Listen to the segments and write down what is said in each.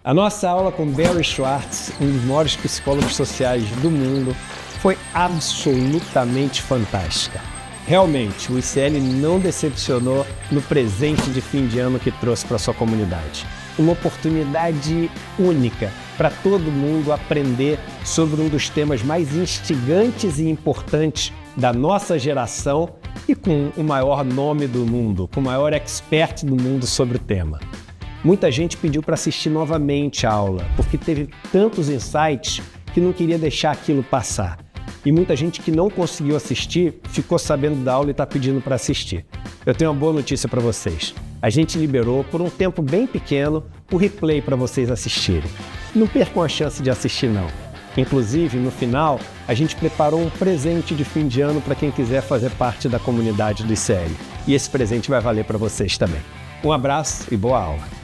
A nossa aula com Barry Schwartz, um dos maiores psicólogos sociais do mundo, foi absolutamente fantástica. Realmente, o ICL não decepcionou no presente de fim de ano que trouxe para sua comunidade. Uma oportunidade única para todo mundo aprender sobre um dos temas mais instigantes e importantes da nossa geração e com o maior nome do mundo, com o maior expert do mundo sobre o tema. Muita gente pediu para assistir novamente a aula, porque teve tantos insights que não queria deixar aquilo passar. E muita gente que não conseguiu assistir ficou sabendo da aula e está pedindo para assistir. Eu tenho uma boa notícia para vocês. A gente liberou, por um tempo bem pequeno, o replay para vocês assistirem. Não percam a chance de assistir, não. Inclusive, no final, a gente preparou um presente de fim de ano para quem quiser fazer parte da comunidade do ICL. E esse presente vai valer para vocês também. Um abraço e boa aula!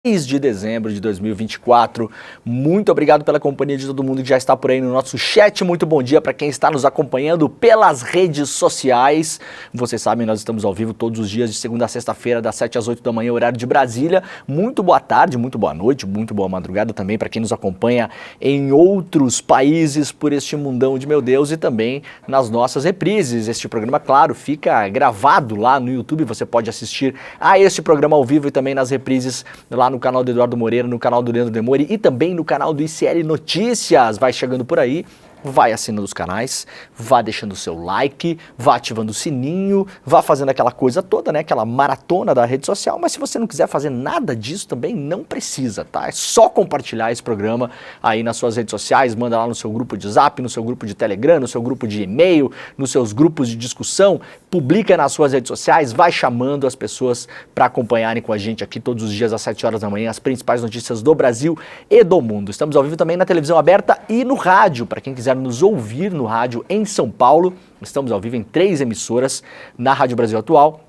De dezembro de 2024. Muito obrigado pela companhia de todo mundo que já está por aí no nosso chat. Muito bom dia para quem está nos acompanhando pelas redes sociais. Vocês sabem, nós estamos ao vivo todos os dias de segunda a sexta-feira, das 7 às 8 da manhã, horário de Brasília. Muito boa tarde, muito boa noite, muito boa madrugada também para quem nos acompanha em outros países por este mundão de meu Deus e também nas nossas reprises. Este programa, claro, fica gravado lá no YouTube. Você pode assistir a este programa ao vivo e também nas reprises lá no canal do Eduardo Moreira, no canal do Leandro Demori e também no canal do ICL Notícias. Vai chegando por aí, vai assinando os canais, vá deixando o seu like, vá ativando o sininho, vá fazendo aquela coisa toda, né? Aquela maratona da rede social, mas se você não quiser fazer nada disso também, não precisa, tá? É só compartilhar esse programa aí nas suas redes sociais, manda lá no seu grupo de Zap, no seu grupo de Telegram, no seu grupo de e-mail, nos seus grupos de discussão, publica nas suas redes sociais, vai chamando as pessoas para acompanharem com a gente aqui todos os dias às 7 horas da manhã, as principais notícias do Brasil e do mundo. Estamos ao vivo também na televisão aberta e no rádio, para quem quiser nos ouvir no rádio em São Paulo. Estamos ao vivo em 3 emissoras, na Rádio Brasil Atual,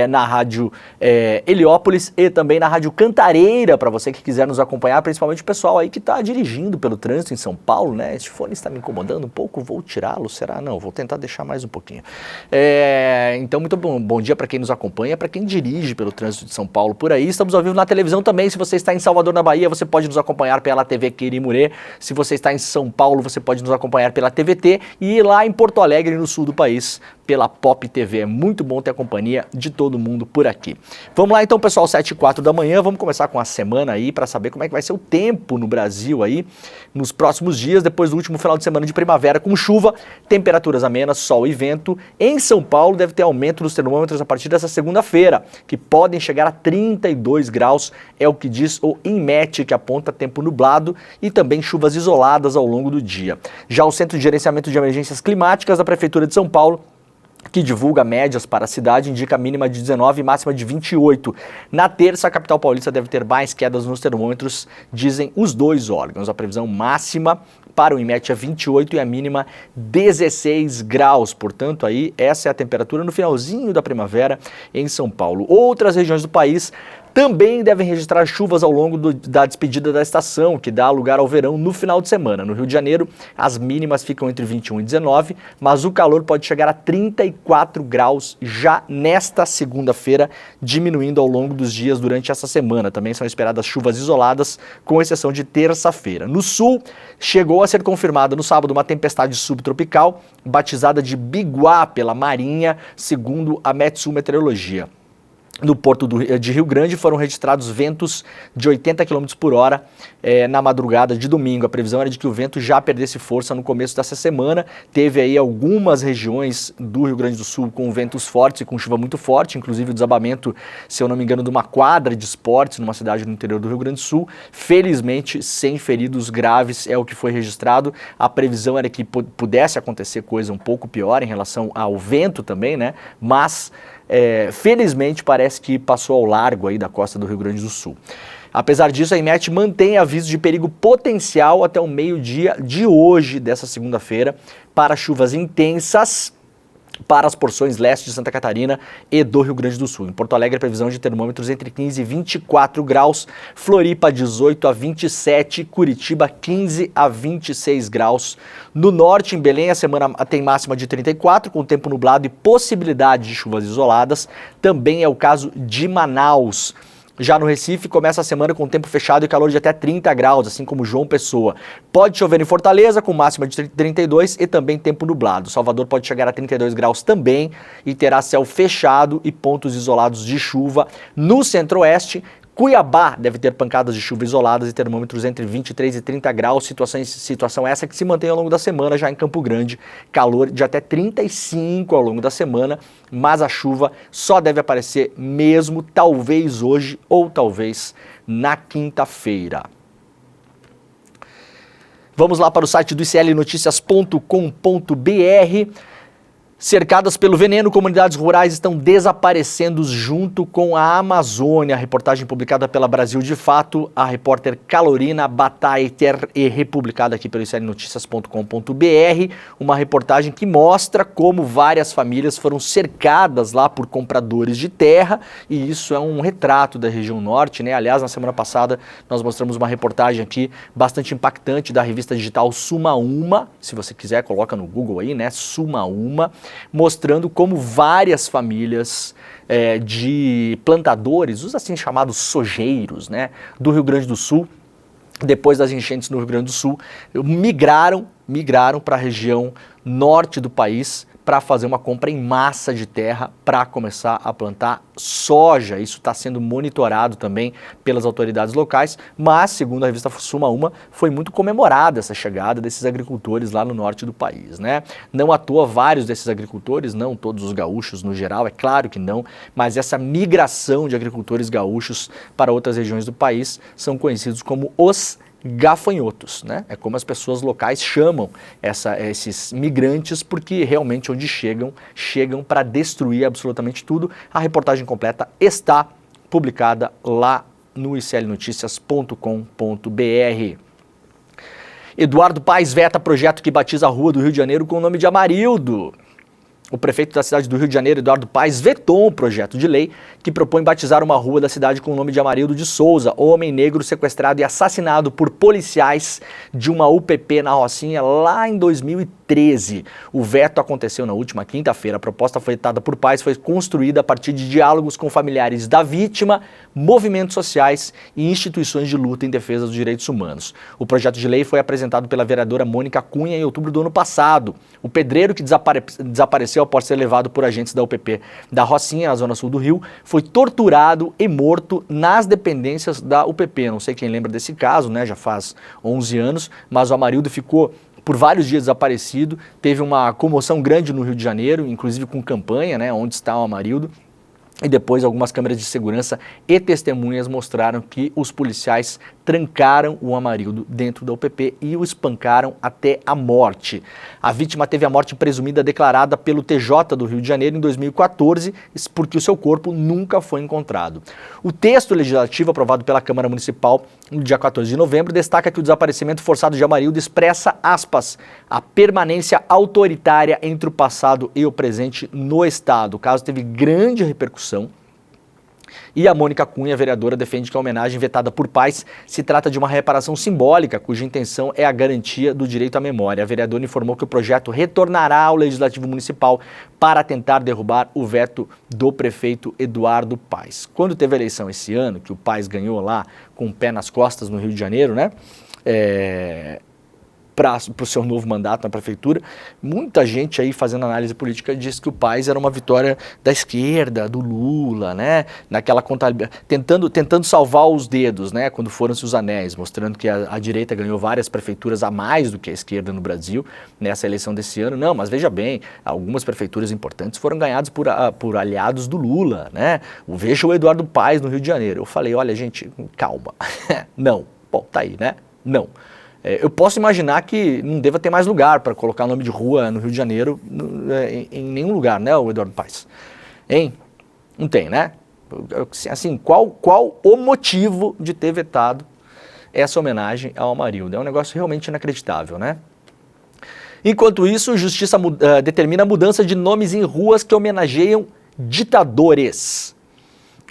na Rádio Heliópolis e também na Rádio Cantareira, para você que quiser nos acompanhar, principalmente o pessoal aí que está dirigindo pelo trânsito em São Paulo, né? Este fone está me incomodando um pouco, vou tirá-lo, será? Não, vou tentar deixar mais um pouquinho. Então, muito bom dia para quem nos acompanha, para quem dirige pelo trânsito de São Paulo por aí. Estamos ao vivo na televisão também, se você está em Salvador, na Bahia, você pode nos acompanhar pela TV Querimurê. Se você está em São Paulo, você pode nos acompanhar pela TVT e lá em Porto Alegre, no sul do país, pela Pop TV. É muito bom ter a companhia de todo mundo por aqui. Vamos lá então, pessoal, 7h04 da manhã, vamos começar com a semana aí para saber como é que vai ser o tempo no Brasil aí nos próximos dias, depois do último final de semana de primavera com chuva, temperaturas amenas, sol e vento. Em São Paulo deve ter aumento nos termômetros a partir dessa segunda-feira, que podem chegar a 32 graus, é o que diz o INMET, que aponta tempo nublado e também chuvas isoladas ao longo do dia. Já o Centro de Gerenciamento de Emergências Climáticas da Prefeitura de São Paulo, que divulga médias para a cidade, indica mínima de 19 e máxima de 28. Na terça, a capital paulista deve ter mais quedas nos termômetros, dizem os dois órgãos. A previsão máxima para o INMET é 28 e a mínima 16 graus. Portanto, aí essa é a temperatura no finalzinho da primavera em São Paulo. Outras regiões do país também devem registrar chuvas ao longo da despedida da estação, que dá lugar ao verão no final de semana. No Rio de Janeiro, as mínimas ficam entre 21 e 19, mas o calor pode chegar a 34 graus já nesta segunda-feira, diminuindo ao longo dos dias durante essa semana. Também são esperadas chuvas isoladas, com exceção de terça-feira. No sul, chegou a ser confirmada no sábado uma tempestade subtropical, batizada de Biguá pela Marinha, segundo a Metsul Meteorologia. No porto de Rio Grande foram registrados ventos de 80 km por hora na madrugada de domingo. A previsão era de que o vento já perdesse força no começo dessa semana. Teve aí algumas regiões do Rio Grande do Sul com ventos fortes e com chuva muito forte, inclusive o desabamento, se eu não me engano, de uma quadra de esportes numa cidade no interior do Rio Grande do Sul. Felizmente, sem feridos graves é o que foi registrado. A previsão era que pudesse acontecer coisa um pouco pior em relação ao vento também, né? Mas felizmente parece que passou ao largo aí da costa do Rio Grande do Sul. Apesar disso, a INMET mantém aviso de perigo potencial até o meio-dia de hoje, dessa segunda-feira, para chuvas intensas para as porções leste de Santa Catarina e do Rio Grande do Sul. Em Porto Alegre, a previsão de termômetros entre 15 e 24 graus, Floripa 18 a 27, Curitiba 15 a 26 graus. No norte, em Belém, a semana tem máxima de 34, com tempo nublado e possibilidade de chuvas isoladas. Também é o caso de Manaus. Já no Recife, começa a semana com tempo fechado e calor de até 30 graus, assim como João Pessoa. Pode chover em Fortaleza, com máxima de 32 e também tempo nublado. Salvador pode chegar a 32 graus também e terá céu fechado e pontos isolados de chuva. No centro-oeste, Cuiabá deve ter pancadas de chuva isoladas e termômetros entre 23 e 30 graus, situação essa que se mantém ao longo da semana. Já em Campo Grande, calor de até 35 ao longo da semana, mas a chuva só deve aparecer mesmo talvez hoje ou talvez na quinta-feira. Vamos lá para o site do iclnoticias.com.br. Cercadas pelo veneno, comunidades rurais estão desaparecendo junto com a Amazônia. A reportagem publicada pela Brasil de Fato, a repórter Carolina Bataiter e republicada aqui pelo iclnoticias.com.br. Uma reportagem que mostra como várias famílias foram cercadas lá por compradores de terra, e isso é um retrato da região norte, né? Aliás, na semana passada nós mostramos uma reportagem aqui bastante impactante da revista digital Suma Uma. Se você quiser, coloca no Google aí, né? Suma Uma. Mostrando como várias famílias de plantadores, os assim chamados sojeiros, né, do Rio Grande do Sul, depois das enchentes no Rio Grande do Sul, migraram para a região norte do país para fazer uma compra em massa de terra para começar a plantar soja. Isso está sendo monitorado também pelas autoridades locais, mas, segundo a revista Suma Uma, foi muito comemorada essa chegada desses agricultores lá no norte do país, né? Não à toa, vários desses agricultores, não todos os gaúchos no geral, é claro que não, mas essa migração de agricultores gaúchos para outras regiões do país são conhecidos como os gafanhotos, né? É como as pessoas locais chamam esses migrantes, porque realmente onde chegam para destruir absolutamente tudo. A reportagem completa está publicada lá no iclnoticias.com.br. Eduardo Paes veta projeto que batiza a rua do Rio de Janeiro com o nome de Amarildo. O prefeito da cidade do Rio de Janeiro, Eduardo Paes, vetou um projeto de lei que propõe batizar uma rua da cidade com o nome de Amarildo de Souza, homem negro sequestrado e assassinado por policiais de uma UPP na Rocinha lá em 2013. O veto aconteceu na última quinta-feira. A proposta foi vetada por Paes, foi construída a partir de diálogos com familiares da vítima, movimentos sociais e instituições de luta em defesa dos direitos humanos. O projeto de lei foi apresentado pela vereadora Mônica Cunha em outubro do ano passado. O pedreiro que desapareceu após ser levado por agentes da UPP da Rocinha, na zona sul do Rio, foi torturado e morto nas dependências da UPP. Não sei quem lembra desse caso, né? Já faz 11 anos, mas o Amarildo ficou por vários dias desaparecido. Teve uma comoção grande no Rio de Janeiro, inclusive com campanha, né? Onde está o Amarildo? E depois algumas câmeras de segurança e testemunhas mostraram que os policiais trancaram o Amarildo dentro da UPP e o espancaram até a morte. A vítima teve a morte presumida declarada pelo TJ do Rio de Janeiro em 2014, porque o seu corpo nunca foi encontrado. O texto legislativo aprovado pela Câmara Municipal no dia 14 de novembro destaca que o desaparecimento forçado de Amarildo expressa, aspas, a permanência autoritária entre o passado e o presente no Estado. O caso teve grande repercussão. E a Mônica Cunha, vereadora, defende que a homenagem vetada por Paes se trata de uma reparação simbólica, cuja intenção é a garantia do direito à memória. A vereadora informou que o projeto retornará ao Legislativo Municipal para tentar derrubar o veto do prefeito Eduardo Paes. Quando teve a eleição esse ano, que o Paes ganhou lá com o pé nas costas no Rio de Janeiro, né? Para o seu novo mandato na prefeitura, muita gente aí fazendo análise política disse que o Paes era uma vitória da esquerda, do Lula, né? Naquela contabilidade, tentando salvar os dedos, né? Quando foram-se os anéis, mostrando que a direita ganhou várias prefeituras a mais do que a esquerda no Brasil nessa eleição desse ano. Não, mas veja bem, algumas prefeituras importantes foram ganhadas por aliados do Lula, né? Veja o Eduardo Paes no Rio de Janeiro. Eu falei, olha gente, calma, não, bom, tá aí, né? Não. Eu posso imaginar que não deva ter mais lugar para colocar o nome de rua no Rio de Janeiro em nenhum lugar, né, o Eduardo Paes? Hein? Não tem, né? Assim, qual o motivo de ter vetado essa homenagem ao Amarildo? É um negócio realmente inacreditável, né? Enquanto isso, Justiça determina a mudança de nomes em ruas que homenageiam ditadores.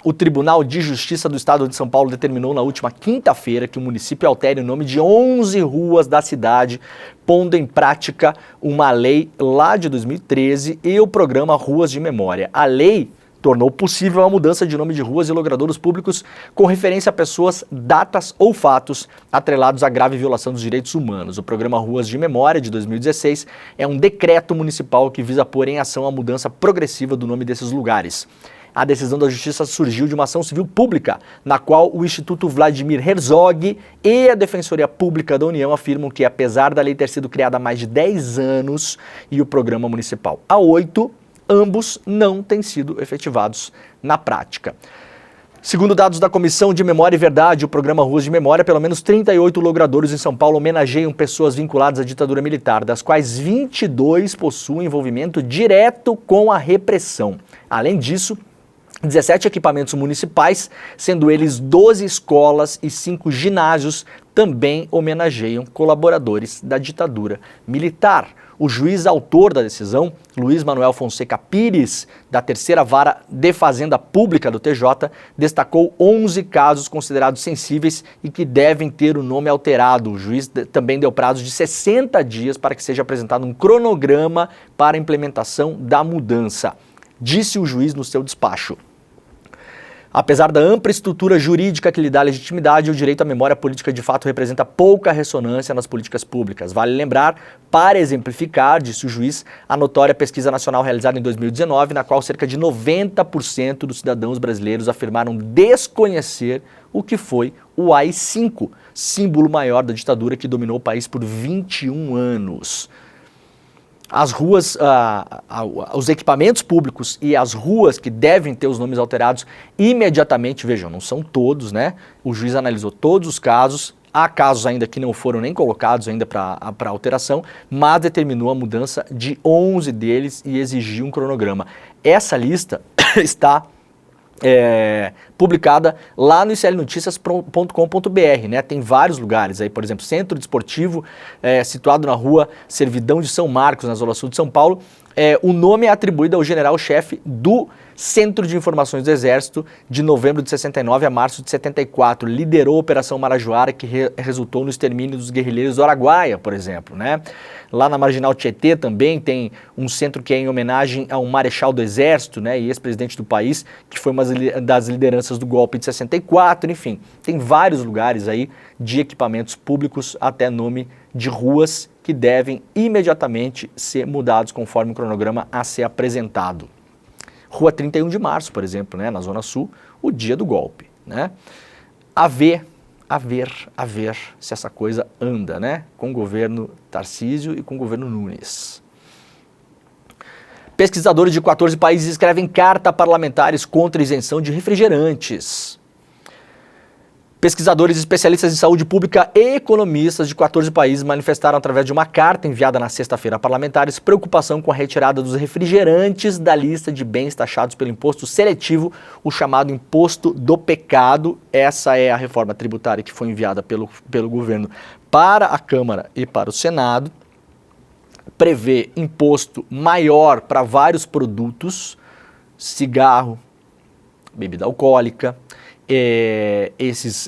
O Tribunal de Justiça do Estado de São Paulo determinou na última quinta-feira que o município altere o nome de 11 ruas da cidade, pondo em prática uma lei lá de 2013 e o programa Ruas de Memória. A lei tornou possível a mudança de nome de ruas e logradouros públicos com referência a pessoas, datas ou fatos atrelados à grave violação dos direitos humanos. O programa Ruas de Memória, de 2016, é um decreto municipal que visa pôr em ação a mudança progressiva do nome desses lugares. A decisão da Justiça surgiu de uma ação civil pública, na qual o Instituto Vladimir Herzog e a Defensoria Pública da União afirmam que, apesar da lei ter sido criada há mais de 10 anos e o programa municipal há 8, ambos não têm sido efetivados na prática. Segundo dados da Comissão de Memória e Verdade, o programa Ruas de Memória, pelo menos 38 logradouros em São Paulo homenageiam pessoas vinculadas à ditadura militar, das quais 22 possuem envolvimento direto com a repressão. Além disso, 17 equipamentos municipais, sendo eles 12 escolas e 5 ginásios, também homenageiam colaboradores da ditadura militar. O juiz autor da decisão, Luiz Manuel Fonseca Pires, da Terceira Vara de Fazenda Pública do TJ, destacou 11 casos considerados sensíveis e que devem ter o nome alterado. O juiz também deu prazo de 60 dias para que seja apresentado um cronograma para a implementação da mudança, disse o juiz no seu despacho. Apesar da ampla estrutura jurídica que lhe dá legitimidade, o direito à memória política de fato representa pouca ressonância nas políticas públicas. Vale lembrar, para exemplificar, disse o juiz, a notória pesquisa nacional realizada em 2019, na qual cerca de 90% dos cidadãos brasileiros afirmaram desconhecer o que foi o AI-5, símbolo maior da ditadura que dominou o país por 21 anos. As ruas, os equipamentos públicos e as ruas que devem ter os nomes alterados imediatamente, vejam, não são todos, né? O juiz analisou todos os casos, há casos ainda que não foram nem colocados ainda para alteração, mas determinou a mudança de 11 deles e exigiu um cronograma. Essa lista está publicada lá no iclnoticias.com.br, né? Tem vários lugares aí, por exemplo, Centro Desportivo, situado na rua Servidão de São Marcos, na Zona Sul de São Paulo. O nome é atribuído ao general-chefe do Centro de Informações do Exército de novembro de 69 a março de 74. Liderou a Operação Marajoara, que resultou no extermínio dos guerrilheiros do Araguaia, por exemplo, né? Lá na Marginal Tietê também tem um centro que é em homenagem a um marechal do Exército, né, e ex-presidente do país, que foi uma das lideranças do golpe de 64, enfim. Tem vários lugares aí de equipamentos públicos, até nome de ruas que devem imediatamente ser mudados conforme o cronograma a ser apresentado. Rua 31 de Março, por exemplo, né, na Zona Sul, o dia do golpe, né? A ver se essa coisa anda, né? Com o governo Tarcísio e com o governo Nunes. Pesquisadores de 14 países escrevem carta a parlamentares contra a isenção de refrigerantes. Pesquisadores especialistas em saúde pública e economistas de 14 países manifestaram através de uma carta enviada na sexta-feira a parlamentares preocupação com a retirada dos refrigerantes da lista de bens taxados pelo imposto seletivo, o chamado imposto do pecado. Essa é a reforma tributária que foi enviada pelo governo para a Câmara e para o Senado. Prevê imposto maior para vários produtos, cigarro, bebida alcoólica, esses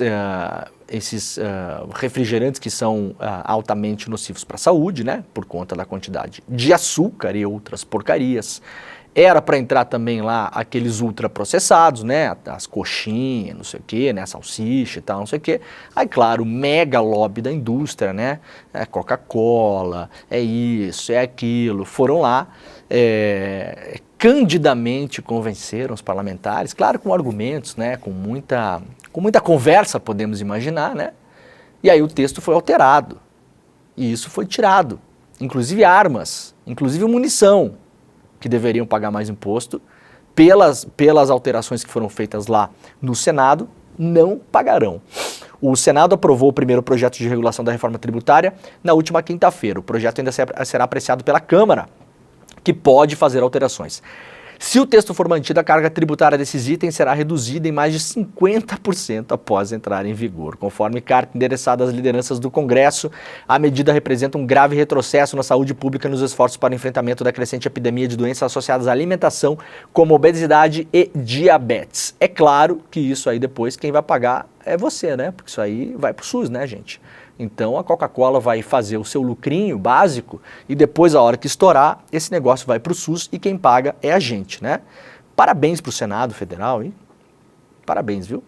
refrigerantes que são altamente nocivos para a saúde, né, por conta da quantidade de açúcar e outras porcarias. Era para entrar também lá aqueles ultraprocessados, né, as coxinhas, não sei o que, né, salsicha e tal, não sei o que. Aí, claro, o mega lobby da indústria, né, Coca-Cola, isso, aquilo, foram lá, candidamente convenceram os parlamentares, claro, com argumentos, né, com muita conversa, podemos imaginar, né, e aí o texto foi alterado, e isso foi tirado, inclusive armas, inclusive munição, que deveriam pagar mais imposto, pelas alterações que foram feitas lá no Senado, não pagarão. O Senado aprovou o primeiro projeto de regulação da reforma tributária na última quinta-feira. O projeto ainda será apreciado pela Câmara, que pode fazer alterações. Se o texto for mantido, a carga tributária desses itens será reduzida em mais de 50% após entrar em vigor. Conforme carta endereçada às lideranças do Congresso, a medida representa um grave retrocesso na saúde pública nos esforços para o enfrentamento da crescente epidemia de doenças associadas à alimentação, como obesidade e diabetes. É claro que isso aí depois quem vai pagar é você, né? Porque isso aí vai pro SUS, né, gente? Então a Coca-Cola vai fazer o seu lucrinho básico e depois, a hora que estourar, esse negócio vai para o SUS e quem paga é a gente, né? Parabéns para o Senado Federal, hein? Parabéns, viu?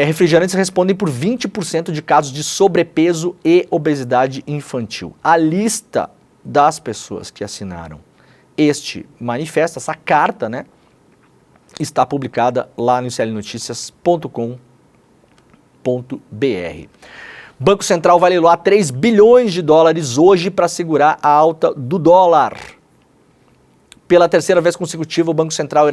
Refrigerantes respondem por 20% de casos de sobrepeso e obesidade infantil. A lista das pessoas que assinaram este manifesto, essa carta, né? Está publicada lá no iclnoticias.com.br. Banco Central vai leiloar 3 bilhões de dólares hoje para segurar a alta do dólar. Pela terceira vez consecutiva, o Banco Central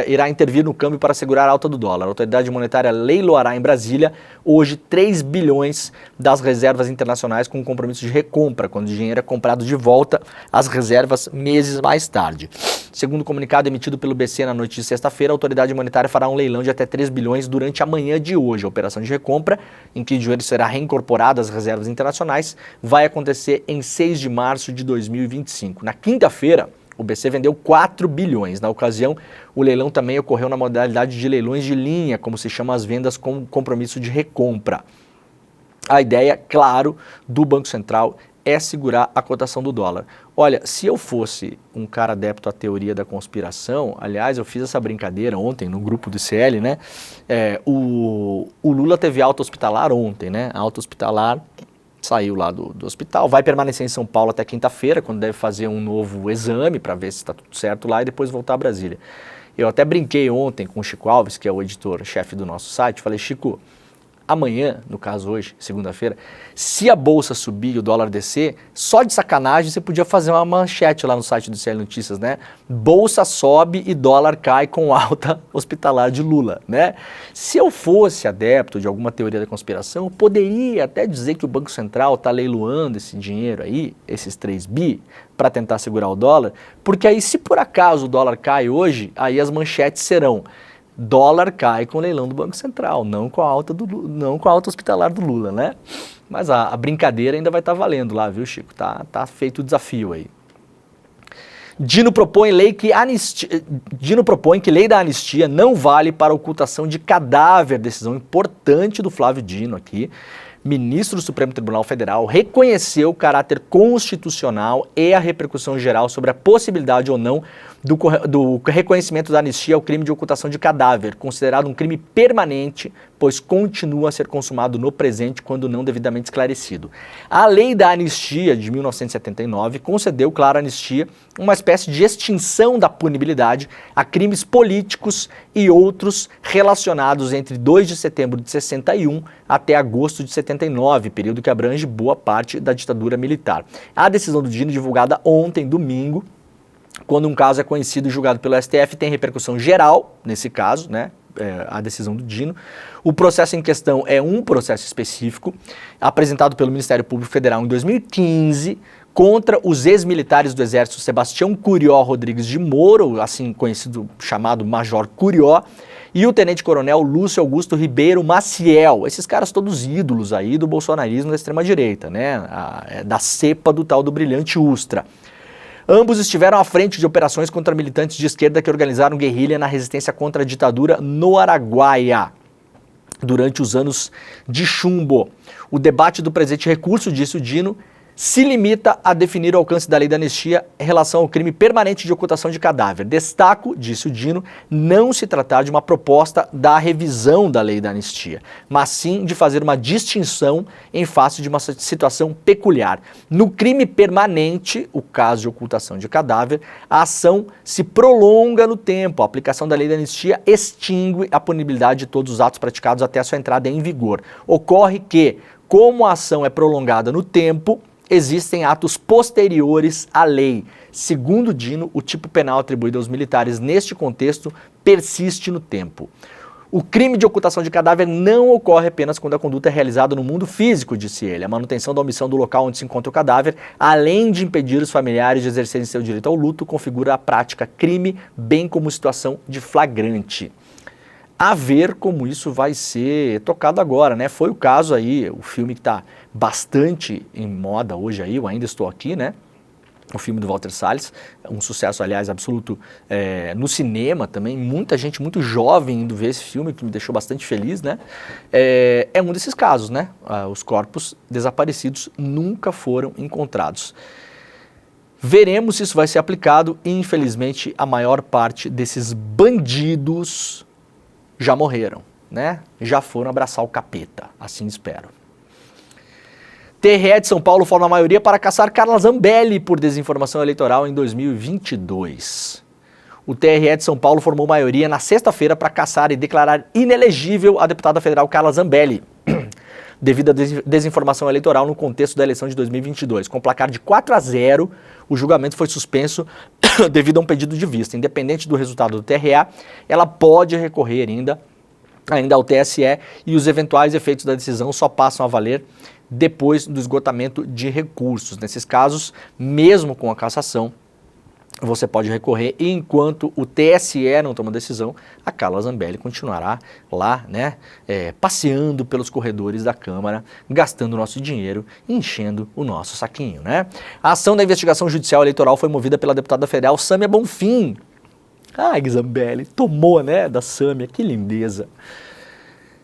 irá intervir no câmbio para segurar a alta do dólar. A autoridade monetária leiloará em Brasília hoje 3 bilhões das reservas internacionais com um compromisso de recompra, quando o dinheiro é comprado de volta às reservas meses mais tarde. Segundo o comunicado emitido pelo BC na noite de sexta-feira, a autoridade monetária fará um leilão de até 3 bilhões durante a manhã de hoje. A operação de recompra, em que o dinheiro será reincorporado às reservas internacionais, vai acontecer em 6 de março de 2025. Na quinta-feira, o BC vendeu 4 bilhões. Na ocasião, o leilão também ocorreu na modalidade de leilões de linha, como se chama as vendas com compromisso de recompra. A ideia, claro, do Banco Central é segurar a cotação do dólar. Olha, se eu fosse um cara adepto à teoria da conspiração, aliás, eu fiz essa brincadeira ontem no grupo do ICL, né? O Lula teve alta hospitalar ontem, né? A alta hospitalar saiu lá do hospital, vai permanecer em São Paulo até quinta-feira, quando deve fazer um novo exame para ver se está tudo certo lá e depois voltar a Brasília. Eu até brinquei ontem com o Chico Alves, que é o editor-chefe do nosso site, falei, Chico, amanhã, no caso hoje, segunda-feira, se a bolsa subir e o dólar descer, só de sacanagem você podia fazer uma manchete lá no site do ICL Notícias, né? Bolsa sobe e dólar cai com alta hospitalar de Lula, né? Se eu fosse adepto de alguma teoria da conspiração, eu poderia até dizer que o Banco Central está leiloando esse dinheiro aí, esses 3 bi, para tentar segurar o dólar, porque aí se por acaso o dólar cai hoje, aí as manchetes serão: dólar cai com o leilão do Banco Central, não com a alta hospitalar do Lula, né? Mas a brincadeira ainda vai estar valendo lá, viu, Chico? Tá feito o desafio aí. Dino propõe que lei da anistia não vale para ocultação de cadáver, decisão importante do Flávio Dino aqui. Ministro do Supremo Tribunal Federal reconheceu o caráter constitucional e a repercussão geral sobre a possibilidade ou não do reconhecimento da anistia ao crime de ocultação de cadáver, considerado um crime permanente, pois continua a ser consumado no presente quando não devidamente esclarecido. A lei da anistia de 1979 concedeu, claro, anistia, uma espécie de extinção da punibilidade a crimes políticos e outros relacionados entre 2 de setembro de 61 até agosto de 79, período que abrange boa parte da ditadura militar. A decisão do Dino, divulgada ontem, domingo, quando um caso é conhecido e julgado pelo STF, tem repercussão geral, nesse caso, né? A decisão do Dino. O processo em questão é um processo específico, apresentado pelo Ministério Público Federal em 2015, contra os ex-militares do Exército Sebastião Curió Rodrigues de Moro, assim conhecido, chamado Major Curió, e o tenente-coronel Lúcio Augusto Ribeiro Maciel. Esses caras todos ídolos aí do bolsonarismo da extrema-direita, né? Da cepa do tal do brilhante Ustra. Ambos estiveram à frente de operações contra militantes de esquerda que organizaram guerrilha na resistência contra a ditadura no Araguaia, durante os anos de chumbo. O debate do presente recurso, disse o Dino, se limita a definir o alcance da lei da anistia em relação ao crime permanente de ocultação de cadáver. Destaco, disse o Dino, não se tratar de uma proposta da revisão da lei da anistia, mas sim de fazer uma distinção em face de uma situação peculiar. No crime permanente, o caso de ocultação de cadáver, a ação se prolonga no tempo. A aplicação da lei da anistia extingue a punibilidade de todos os atos praticados até a sua entrada em vigor. Ocorre que, como a ação é prolongada no tempo, existem atos posteriores à lei. Segundo Dino, o tipo penal atribuído aos militares neste contexto persiste no tempo. O crime de ocultação de cadáver não ocorre apenas quando a conduta é realizada no mundo físico, disse ele. A manutenção da omissão do local onde se encontra o cadáver, além de impedir os familiares de exercerem seu direito ao luto, configura a prática crime, bem como situação de flagrante. A ver como isso vai ser tocado agora, né? Foi o caso aí, o filme que está bastante em moda hoje aí, Eu Ainda Estou Aqui, né? O filme do Walter Salles, um sucesso, aliás, absoluto no cinema também, muita gente muito jovem indo ver esse filme, que me deixou bastante feliz, né? É um desses casos, né? Os corpos desaparecidos nunca foram encontrados. Veremos se isso vai ser aplicado e, infelizmente, a maior parte desses bandidos já morreram, né? Já foram abraçar o capeta, assim espero. TRE de São Paulo forma a maioria para caçar Carla Zambelli por desinformação eleitoral em 2022. O TRE de São Paulo formou maioria na sexta-feira para caçar e declarar inelegível a deputada federal Carla Zambelli, devido à desinformação eleitoral no contexto da eleição de 2022. Com placar de 4-0, o julgamento foi suspenso devido a um pedido de vista. Independente do resultado do TRE, ela pode recorrer ainda ao TSE e os eventuais efeitos da decisão só passam a valer depois do esgotamento de recursos. Nesses casos, mesmo com a cassação, você pode recorrer e enquanto o TSE não toma decisão, a Carla Zambelli continuará lá, né, passeando pelos corredores da Câmara, gastando o nosso dinheiro e enchendo o nosso saquinho, né? A ação da investigação judicial eleitoral foi movida pela deputada federal Sâmia Bonfim. Ai, Zambelli, tomou, né, da Sâmia, que lindeza.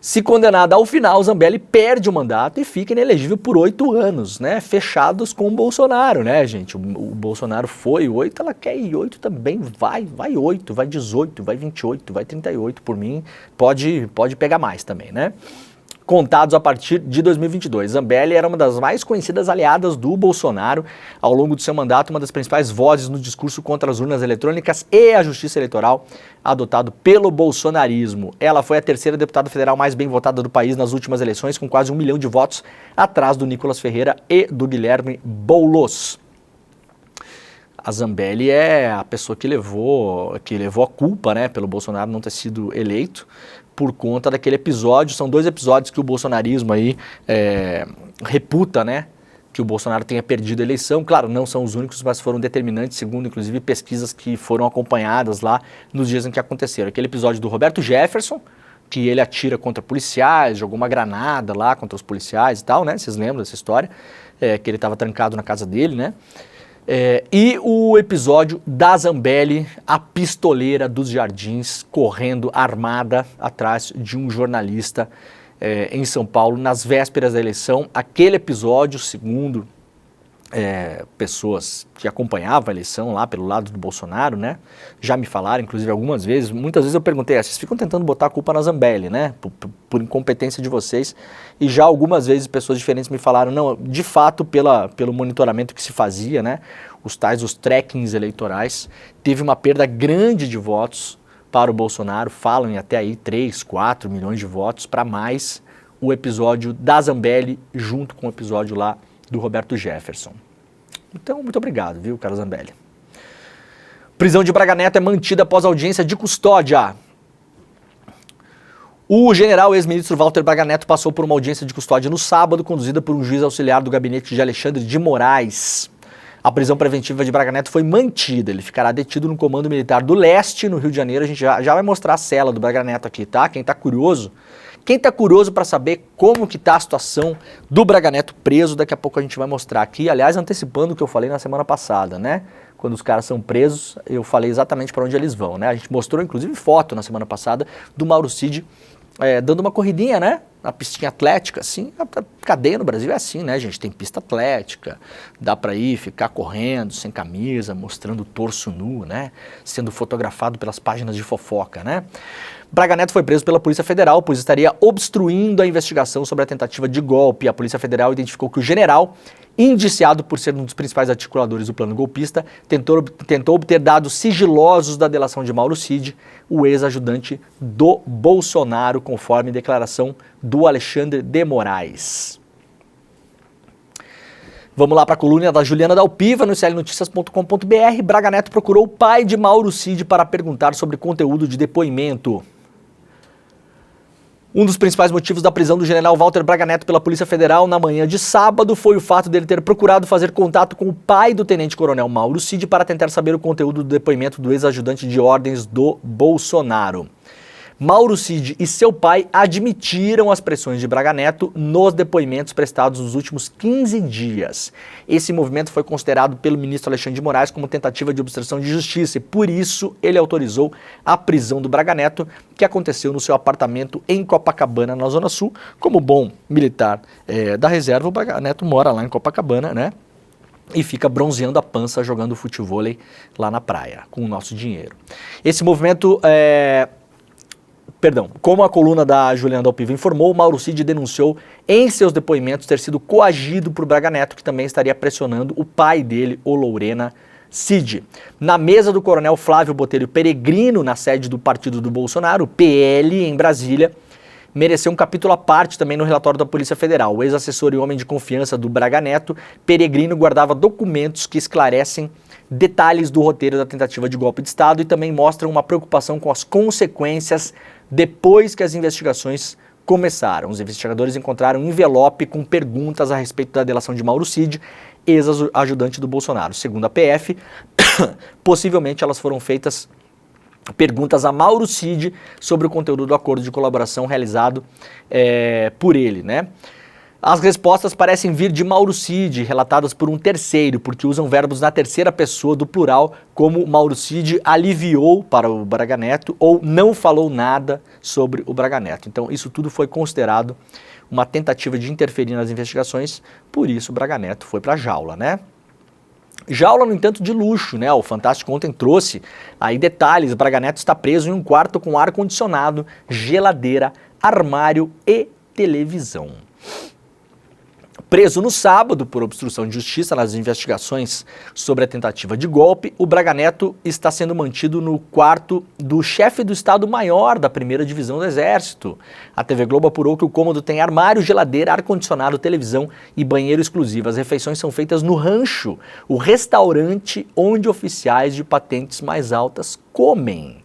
Se condenada ao final, Zambelli perde o mandato e fica inelegível por 8 anos, né? Fechados com o Bolsonaro, né, gente? O Bolsonaro foi 8, ela quer ir 8 também, vai 8, vai 18, vai 28, vai 38, por mim, pode pegar mais também, né? Contados a partir de 2022. Zambelli era uma das mais conhecidas aliadas do Bolsonaro. Ao longo do seu mandato, uma das principais vozes no discurso contra as urnas eletrônicas e a justiça eleitoral adotado pelo bolsonarismo. Ela foi a terceira deputada federal mais bem votada do país nas últimas eleições, com quase 1 milhão de votos, atrás do Nicolas Ferreira e do Guilherme Boulos. A Zambelli é a pessoa que levou a culpa, né, pelo Bolsonaro não ter sido eleito, por conta daquele episódio. São 2 episódios que o bolsonarismo aí reputa, né, que o Bolsonaro tenha perdido a eleição. Claro, não são os únicos, mas foram determinantes, segundo inclusive pesquisas que foram acompanhadas lá nos dias em que aconteceram. Aquele episódio do Roberto Jefferson, que ele atira contra policiais, jogou uma granada lá contra os policiais e tal, né, vocês lembram dessa história? Que ele estava trancado na casa dele, né? E o episódio da Zambelli, a pistoleira dos Jardins, correndo armada atrás de um jornalista em São Paulo, nas vésperas da eleição. Aquele episódio, segundo pessoas que acompanhavam a eleição lá pelo lado do Bolsonaro, né, já me falaram, inclusive algumas vezes, muitas vezes eu perguntei, vocês ficam tentando botar a culpa na Zambelli, né, por incompetência de vocês, e já algumas vezes pessoas diferentes me falaram, não, de fato, pelo monitoramento que se fazia, né, os trackings eleitorais, teve uma perda grande de votos para o Bolsonaro, falam em até aí 3, 4 milhões de votos, para mais o episódio da Zambelli, junto com o episódio lá do Roberto Jefferson. Então, muito obrigado, viu, Carla Zambelli. Prisão de Braga Neto é mantida após audiência de custódia. O general ex-ministro Walter Braga Neto passou por uma audiência de custódia no sábado, conduzida por um juiz auxiliar do gabinete de Alexandre de Moraes. A prisão preventiva de Braga Neto foi mantida. Ele ficará detido no Comando Militar do Leste, no Rio de Janeiro. A gente já vai mostrar a cela do Braga Neto aqui, tá? Quem tá curioso para saber como que tá a situação do Braga Neto preso, daqui a pouco a gente vai mostrar aqui. Aliás, antecipando o que eu falei na semana passada, né? Quando os caras são presos, eu falei exatamente para onde eles vão, né? A gente mostrou, inclusive, foto na semana passada do Mauro Cid dando uma corridinha, né? Na pistinha atlética, assim, a cadeia no Brasil é assim, né, gente? Tem pista atlética, dá pra ir, ficar correndo, sem camisa, mostrando o torso nu, né? Sendo fotografado pelas páginas de fofoca, né? Braga Neto foi preso pela Polícia Federal, pois estaria obstruindo a investigação sobre a tentativa de golpe. A Polícia Federal identificou que o general, indiciado por ser um dos principais articuladores do plano golpista, tentou obter dados sigilosos da delação de Mauro Cid, o ex-ajudante do Bolsonaro, conforme declaração do Alexandre de Moraes. Vamos lá para a coluna da Juliana Dalpiva no clnoticias.com.br. Braga Neto procurou o pai de Mauro Cid para perguntar sobre conteúdo de depoimento. Um dos principais motivos da prisão do general Walter Braga Neto pela Polícia Federal na manhã de sábado foi o fato dele ter procurado fazer contato com o pai do tenente-coronel Mauro Cid para tentar saber o conteúdo do depoimento do ex-ajudante de ordens do Bolsonaro. Mauro Cid e seu pai admitiram as pressões de Braga Neto nos depoimentos prestados nos últimos 15 dias. Esse movimento foi considerado pelo ministro Alexandre de Moraes como tentativa de obstrução de justiça e, por isso, ele autorizou a prisão do Braga Neto, que aconteceu no seu apartamento em Copacabana, na Zona Sul. Como bom militar da reserva, o Braga Neto mora lá em Copacabana, né? E fica bronzeando a pança jogando futevôlei lá na praia, com o nosso dinheiro. Esse movimento como a coluna da Juliana Dalpiva informou, Mauro Cid denunciou em seus depoimentos ter sido coagido por Braga Neto, que também estaria pressionando o pai dele, o Lorena Cid. Na mesa do coronel Flávio Botelho Peregrino, na sede do partido do Bolsonaro, PL, em Brasília, mereceu um capítulo à parte também no relatório da Polícia Federal. O ex-assessor e homem de confiança do Braga Neto, Peregrino, guardava documentos que esclarecem detalhes do roteiro da tentativa de golpe de Estado e também mostram uma preocupação com as consequências depois que as investigações começaram. Os investigadores encontraram um envelope com perguntas a respeito da delação de Mauro Cid, ex-ajudante do Bolsonaro. Segundo a PF, possivelmente elas foram feitas perguntas a Mauro Cid sobre o conteúdo do acordo de colaboração realizado por ele, né? As respostas parecem vir de Mauro Cid, relatadas por um terceiro, porque usam verbos na terceira pessoa do plural, como Mauro Cid aliviou para o Braga Neto ou não falou nada sobre o Braga Neto. Então isso tudo foi considerado uma tentativa de interferir nas investigações, por isso o Braga Neto foi para a jaula, né? Jaula, no entanto, de luxo, né? O Fantástico ontem trouxe aí detalhes. Braga Neto está preso em um quarto com ar-condicionado, geladeira, armário e televisão. Preso no sábado por obstrução de justiça nas investigações sobre a tentativa de golpe, o Braga Neto está sendo mantido no quarto do chefe do Estado-Maior da 1ª Divisão do Exército. A TV Globo apurou que o cômodo tem armário, geladeira, ar-condicionado, televisão e banheiro exclusivo. As refeições são feitas no Rancho, o restaurante onde oficiais de patentes mais altas comem.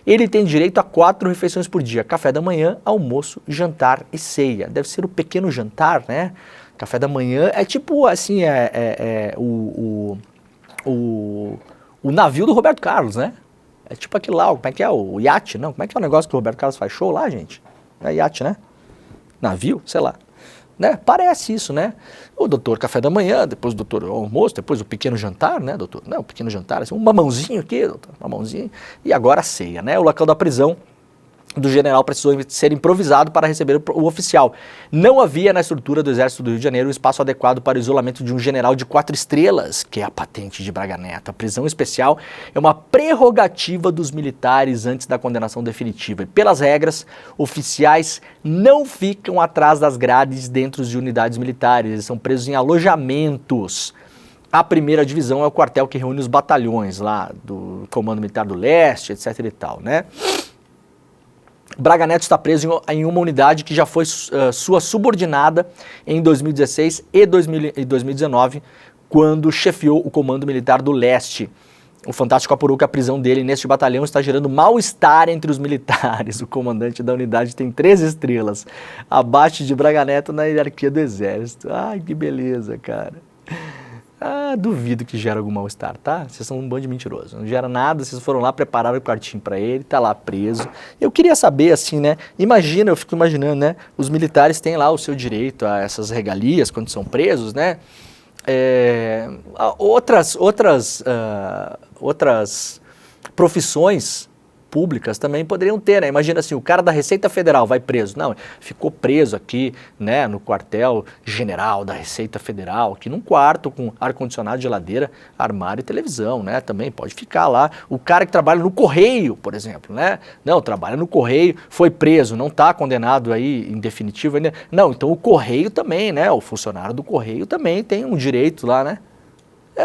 Ele tem direito a 4 refeições por dia: café da manhã, almoço, jantar e ceia. Deve ser o pequeno jantar, né? Café da manhã é tipo assim, o navio do Roberto Carlos, né? É tipo aquele lá, como é que é? O iate, não? Como é que é o negócio que o Roberto Carlos faz show lá, gente? É iate, né? Navio? Sei lá. Né? Parece isso, né? O doutor café da manhã, depois o doutor almoço, depois o pequeno jantar, né, doutor? Não, o pequeno jantar, assim, um mamãozinho aqui, doutor, mamãozinho. E agora a ceia, né? O local da prisão do general precisou ser improvisado para receber o oficial. Não havia na estrutura do Exército do Rio de Janeiro um espaço adequado para o isolamento de um general de 4 estrelas, que é a patente de Braga Neto. A prisão especial é uma prerrogativa dos militares antes da condenação definitiva. E, pelas regras, oficiais não ficam atrás das grades dentro de unidades militares, eles são presos em alojamentos. A 1ª Divisão é o quartel que reúne os batalhões lá do Comando Militar do Leste, etc e tal, né? Braga Neto está preso em uma unidade que já foi sua subordinada em 2016 e 2019, quando chefiou o Comando Militar do Leste. O Fantástico apurou que a prisão dele neste batalhão está gerando mal-estar entre os militares. O comandante da unidade tem 3 estrelas, abaixo de Braga Neto na hierarquia do Exército. Ai, que beleza, cara. Ah, duvido que gera algum mal-estar, tá? Vocês são um bando de mentirosos. Não gera nada, vocês foram lá, prepararam o quartinho pra ele, tá lá preso. Eu queria saber, assim, né? Imagina, eu fico imaginando, né? Os militares têm lá o seu direito a essas regalias quando são presos, né? Outras profissões públicas também poderiam ter, né? Imagina assim, o cara da Receita Federal vai preso. Não, ficou preso aqui, né, no quartel general da Receita Federal, aqui num quarto com ar-condicionado, geladeira, armário e televisão, né? Também pode ficar lá. O cara que trabalha no Correio, por exemplo, né? Não, trabalha no Correio, foi preso, não está condenado aí em definitivo ainda. Não, então o Correio também, né? O funcionário do Correio também tem um direito lá, né?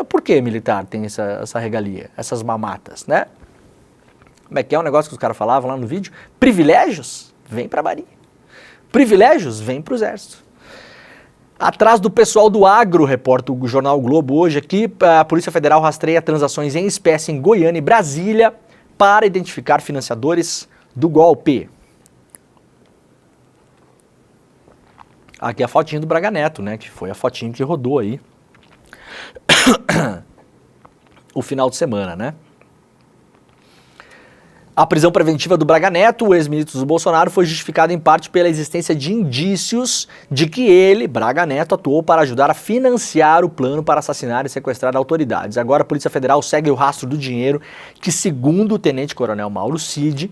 Por que militar tem essa regalia, essas mamatas, né? Como é que é o negócio que os caras falavam lá no vídeo? Privilégios? Vem pra Marinha. Privilégios? Vem pro Exército. Atrás do pessoal do agro, reporta o jornal Globo hoje aqui, a Polícia Federal rastreia transações em espécie em Goiânia e Brasília para identificar financiadores do golpe. Aqui a fotinha do Braga Neto, né? Que foi a fotinha que rodou aí o final de semana, né? A prisão preventiva do Braga Neto, o ex-ministro do Bolsonaro, foi justificada em parte pela existência de indícios de que ele, Braga Neto, atuou para ajudar a financiar o plano para assassinar e sequestrar autoridades. Agora a Polícia Federal segue o rastro do dinheiro que, segundo o tenente-coronel Mauro Cid,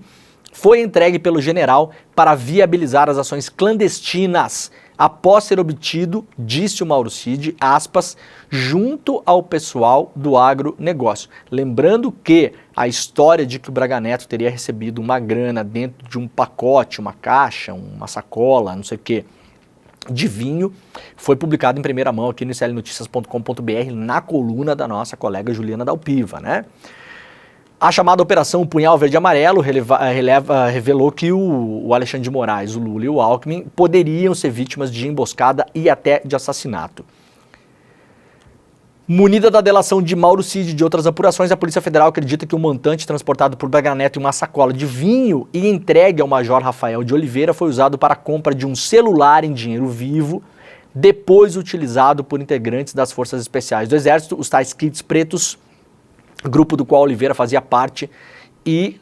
foi entregue pelo general para viabilizar as ações clandestinas. Após ser obtido, disse o Mauro Cid, aspas, junto ao pessoal do agronegócio. Lembrando que a história de que o Braga Neto teria recebido uma grana dentro de um pacote, uma caixa, uma sacola, não sei o que, de vinho, foi publicado em primeira mão aqui no iclnoticias.com.br na coluna da nossa colega Juliana Dalpiva, né? A chamada Operação Punhal Verde e Amarelo revelou que o Alexandre de Moraes, o Lula e o Alckmin poderiam ser vítimas de emboscada e até de assassinato. Munida da delação de Mauro Cid e de outras apurações, a Polícia Federal acredita que o montante transportado por Braga Neto em uma sacola de vinho e entregue ao Major Rafael de Oliveira foi usado para a compra de um celular em dinheiro vivo, depois utilizado por integrantes das Forças Especiais do Exército, os tais kits pretos, grupo do qual Oliveira fazia parte e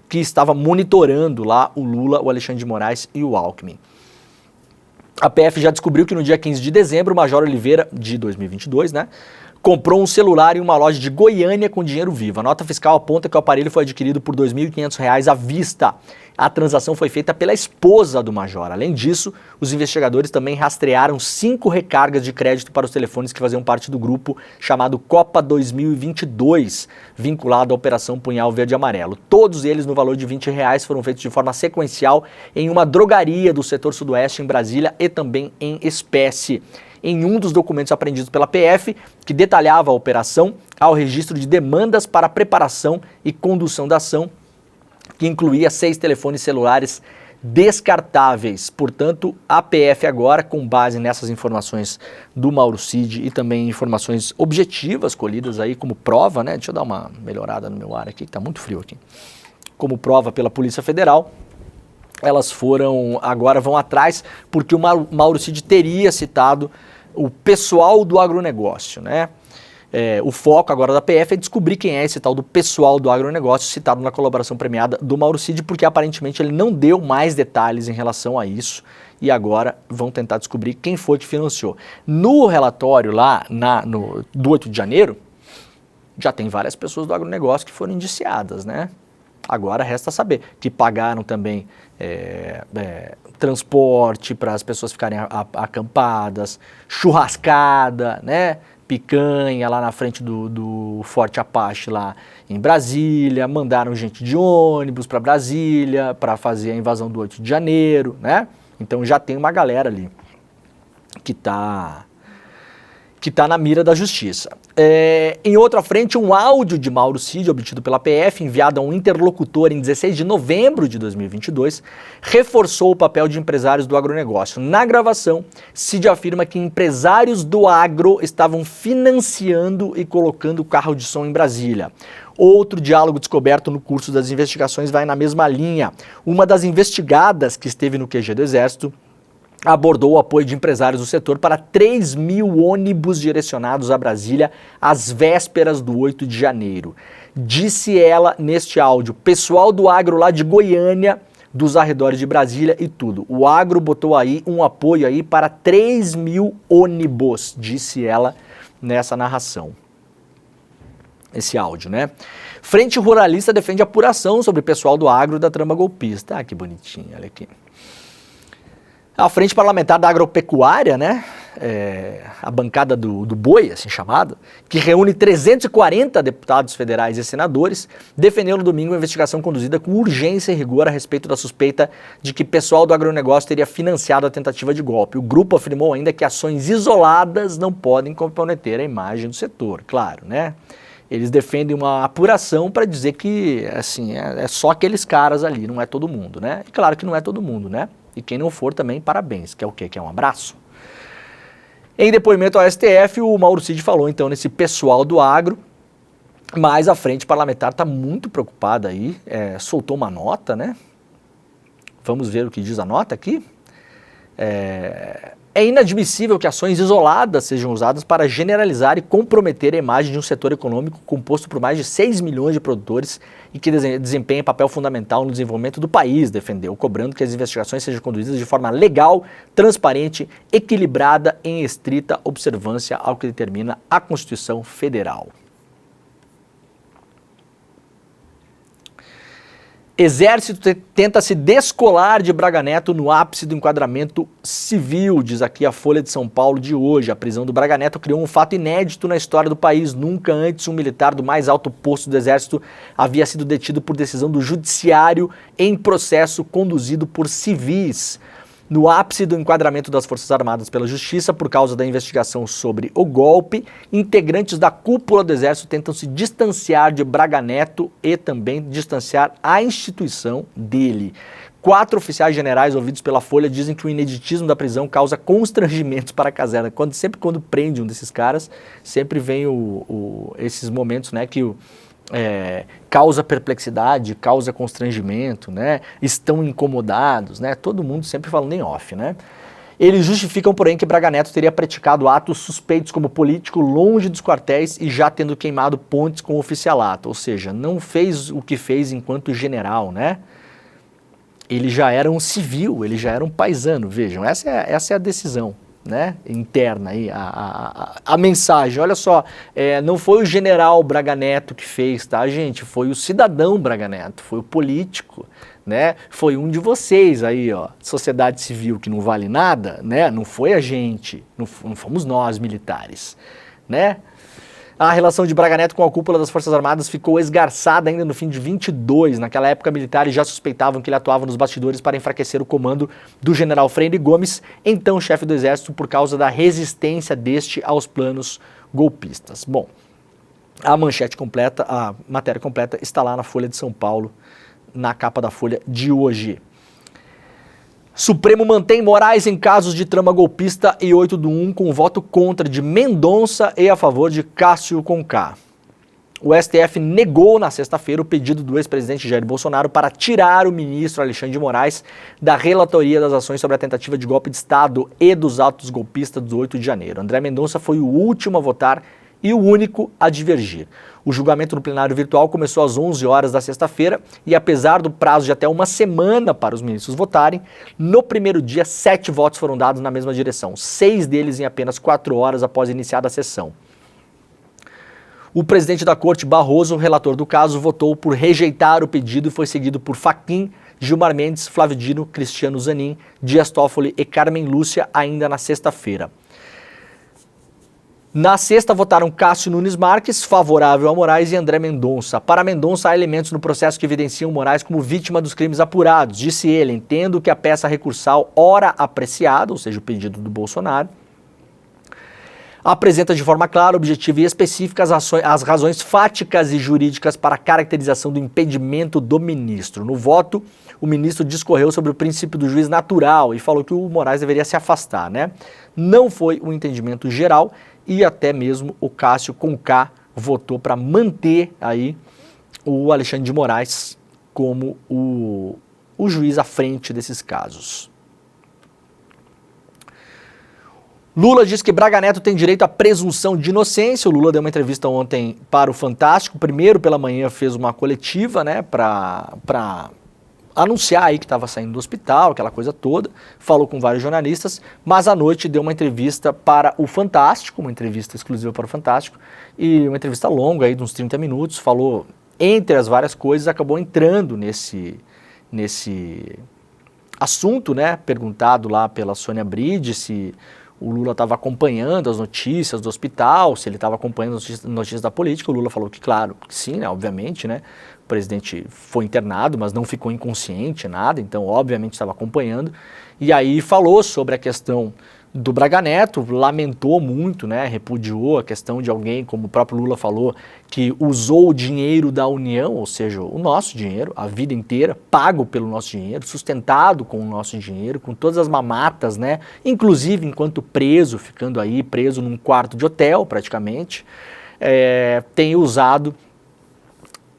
que estava monitorando lá o Lula, o Alexandre de Moraes e o Alckmin. A PF já descobriu que no dia 15 de dezembro, o Major Oliveira, de 2022, né, comprou um celular em uma loja de Goiânia com dinheiro vivo. A nota fiscal aponta que o aparelho foi adquirido por R$ 2.500 à vista. A transação foi feita pela esposa do Major. Além disso, os investigadores também rastrearam 5 recargas de crédito para os telefones que faziam parte do grupo chamado Copa 2022, vinculado à Operação Punhal Verde e Amarelo. Todos eles, no valor de R$20, foram feitos de forma sequencial em uma drogaria do setor sudoeste em Brasília e também em espécie. Em um dos documentos apreendidos pela PF, que detalhava a operação, há o registro de demandas para preparação e condução da ação, que incluía 6 telefones celulares descartáveis. Portanto, a PF agora, com base nessas informações do Mauro Cid e também informações objetivas colhidas aí como prova, né? Deixa eu dar uma melhorada no meu ar aqui, que tá muito frio aqui. Como prova pela Polícia Federal, elas agora vão atrás, porque o Mauro Cid teria citado o pessoal do agronegócio, né? O foco agora da PF é descobrir quem é esse tal do pessoal do agronegócio citado na colaboração premiada do Mauro Cid, porque aparentemente ele não deu mais detalhes em relação a isso e agora vão tentar descobrir quem foi que financiou. No relatório lá do 8 de janeiro, já tem várias pessoas do agronegócio que foram indiciadas, né? Agora resta saber que pagaram também transporte para as pessoas ficarem acampadas, churrascada, né? Picanha lá na frente do Forte Apache lá em Brasília, mandaram gente de ônibus para Brasília para fazer a invasão do 8 de janeiro, né? Então já tem uma galera ali que tá na mira da justiça. Em outra frente, um áudio de Mauro Cid, obtido pela PF, enviado a um interlocutor em 16 de novembro de 2022, reforçou o papel de empresários do agronegócio. Na gravação, Cid afirma que empresários do agro estavam financiando e colocando carro de som em Brasília. Outro diálogo descoberto no curso das investigações vai na mesma linha. Uma das investigadas que esteve no QG do Exército abordou o apoio de empresários do setor para 3.000 ônibus direcionados a Brasília às vésperas do 8 de janeiro. Disse ela neste áudio, pessoal do agro lá de Goiânia, dos arredores de Brasília e tudo. O agro botou aí um apoio aí para 3.000 ônibus, disse ela nessa narração. Esse áudio, né? Frente Ruralista defende apuração sobre o pessoal do agro da trama golpista. Ah, que bonitinho, olha aqui. A Frente Parlamentar da Agropecuária, né, a bancada do boi, assim chamada, que reúne 340 deputados federais e senadores, defendeu no domingo uma investigação conduzida com urgência e rigor a respeito da suspeita de que pessoal do agronegócio teria financiado a tentativa de golpe. O grupo afirmou ainda que ações isoladas não podem comprometer a imagem do setor, claro, né? Eles defendem uma apuração para dizer que, assim, é só aqueles caras ali, não é todo mundo, né? E claro que não é todo mundo, né? E quem não for também, parabéns. Quer o quê? Quer um abraço? Em depoimento ao STF, o Mauro Cid falou então nesse pessoal do agro, mas a Frente Parlamentar está muito preocupada aí, soltou uma nota, né? Vamos ver o que diz a nota aqui. É inadmissível que ações isoladas sejam usadas para generalizar e comprometer a imagem de um setor econômico composto por mais de 6 milhões de produtores e que desempenha papel fundamental no desenvolvimento do país, defendeu, cobrando que as investigações sejam conduzidas de forma legal, transparente, equilibrada e em estrita observância ao que determina a Constituição Federal. Exército tenta se descolar de Braga Neto no ápice do enquadramento civil, diz aqui a Folha de São Paulo de hoje. A prisão do Braga Neto criou um fato inédito na história do país. Nunca antes um militar do mais alto posto do Exército havia sido detido por decisão do Judiciário em processo conduzido por civis. No ápice do enquadramento das Forças Armadas pela Justiça, por causa da investigação sobre o golpe, integrantes da cúpula do Exército tentam se distanciar de Braga Neto e também distanciar a instituição dele. 4 oficiais generais ouvidos pela Folha dizem que o ineditismo da prisão causa constrangimentos para a caserna. Sempre quando prende um desses caras, sempre vem esses momentos, né, que causa perplexidade, causa constrangimento, né? Estão incomodados, né? Todo mundo sempre falando em off, né? Eles justificam, porém, que Braga Neto teria praticado atos suspeitos como político longe dos quartéis e já tendo queimado pontes com o oficialato, ou seja, não fez o que fez enquanto general, né? Ele já era um civil, ele já era um paisano, vejam, essa é a decisão, né, interna aí, a mensagem, olha só, não foi o general Braga Neto que fez, tá, gente, foi o cidadão Braga Neto, foi o político, né, foi um de vocês aí, ó, sociedade civil que não vale nada, né, não foi a gente, não fomos nós militares, né. A relação de Braga Neto com a cúpula das Forças Armadas ficou esgarçada ainda no fim de 22. Naquela época, militares já suspeitavam que ele atuava nos bastidores para enfraquecer o comando do general Freire Gomes, então chefe do Exército, por causa da resistência deste aos planos golpistas. Bom, a manchete completa, a matéria completa está lá na Folha de São Paulo, na capa da Folha de hoje. Supremo mantém Moraes em casos de trama golpista e 8 do 1 com voto contra de Mendonça e a favor de Cássio Conká. O STF negou na sexta-feira o pedido do ex-presidente Jair Bolsonaro para tirar o ministro Alexandre de Moraes da relatoria das ações sobre a tentativa de golpe de Estado e dos atos golpistas do 8 de janeiro. André Mendonça foi o último a votar e o único a divergir. O julgamento no plenário virtual começou às 11 horas da sexta-feira e, apesar do prazo de até uma semana para os ministros votarem, no primeiro dia 7 votos foram dados na mesma direção, 6 deles em apenas 4 horas após iniciada a sessão. O presidente da corte, Barroso, relator do caso, votou por rejeitar o pedido e foi seguido por Fachin, Gilmar Mendes, Flávio Dino, Cristiano Zanin, Dias Toffoli e Carmen Lúcia ainda na sexta-feira. Na sexta, votaram Cássio Nunes Marques, favorável a Moraes, e André Mendonça. Para Mendonça, há elementos no processo que evidenciam Moraes como vítima dos crimes apurados. Disse ele, entendo que a peça recursal, ora apreciada, ou seja, o pedido do Bolsonaro, apresenta de forma clara, objetiva e específica as razões fáticas e jurídicas para a caracterização do impedimento do ministro. No voto, o ministro discorreu sobre o princípio do juiz natural e falou que o Moraes deveria se afastar, né? Não foi um entendimento geral e até mesmo o Cássio Conká votou para manter aí o Alexandre de Moraes como o juiz à frente desses casos. Lula diz que Braga Neto tem direito à presunção de inocência. O Lula deu uma entrevista ontem para o Fantástico. Primeiro, pela manhã, fez uma coletiva, né, para anunciar aí que estava saindo do hospital, aquela coisa toda. Falou com vários jornalistas, mas à noite deu uma entrevista para o Fantástico, uma entrevista exclusiva para o Fantástico, e uma entrevista longa aí de uns 30 minutos. Falou, entre as várias coisas, acabou entrando nesse assunto, né, perguntado lá pela Sônia Bride se o Lula estava acompanhando as notícias do hospital, se ele estava acompanhando as notícias da política. O Lula falou que, claro, que sim, né, obviamente, né, o presidente foi internado, mas não ficou inconsciente, nada, então, obviamente, estava acompanhando. E aí falou sobre a questão do Braga Neto, lamentou muito, né, repudiou a questão de alguém, como o próprio Lula falou, que usou o dinheiro da União, ou seja, o nosso dinheiro, a vida inteira, pago pelo nosso dinheiro, sustentado com o nosso dinheiro, com todas as mamatas, né, inclusive enquanto preso, ficando aí preso num quarto de hotel, praticamente, tem usado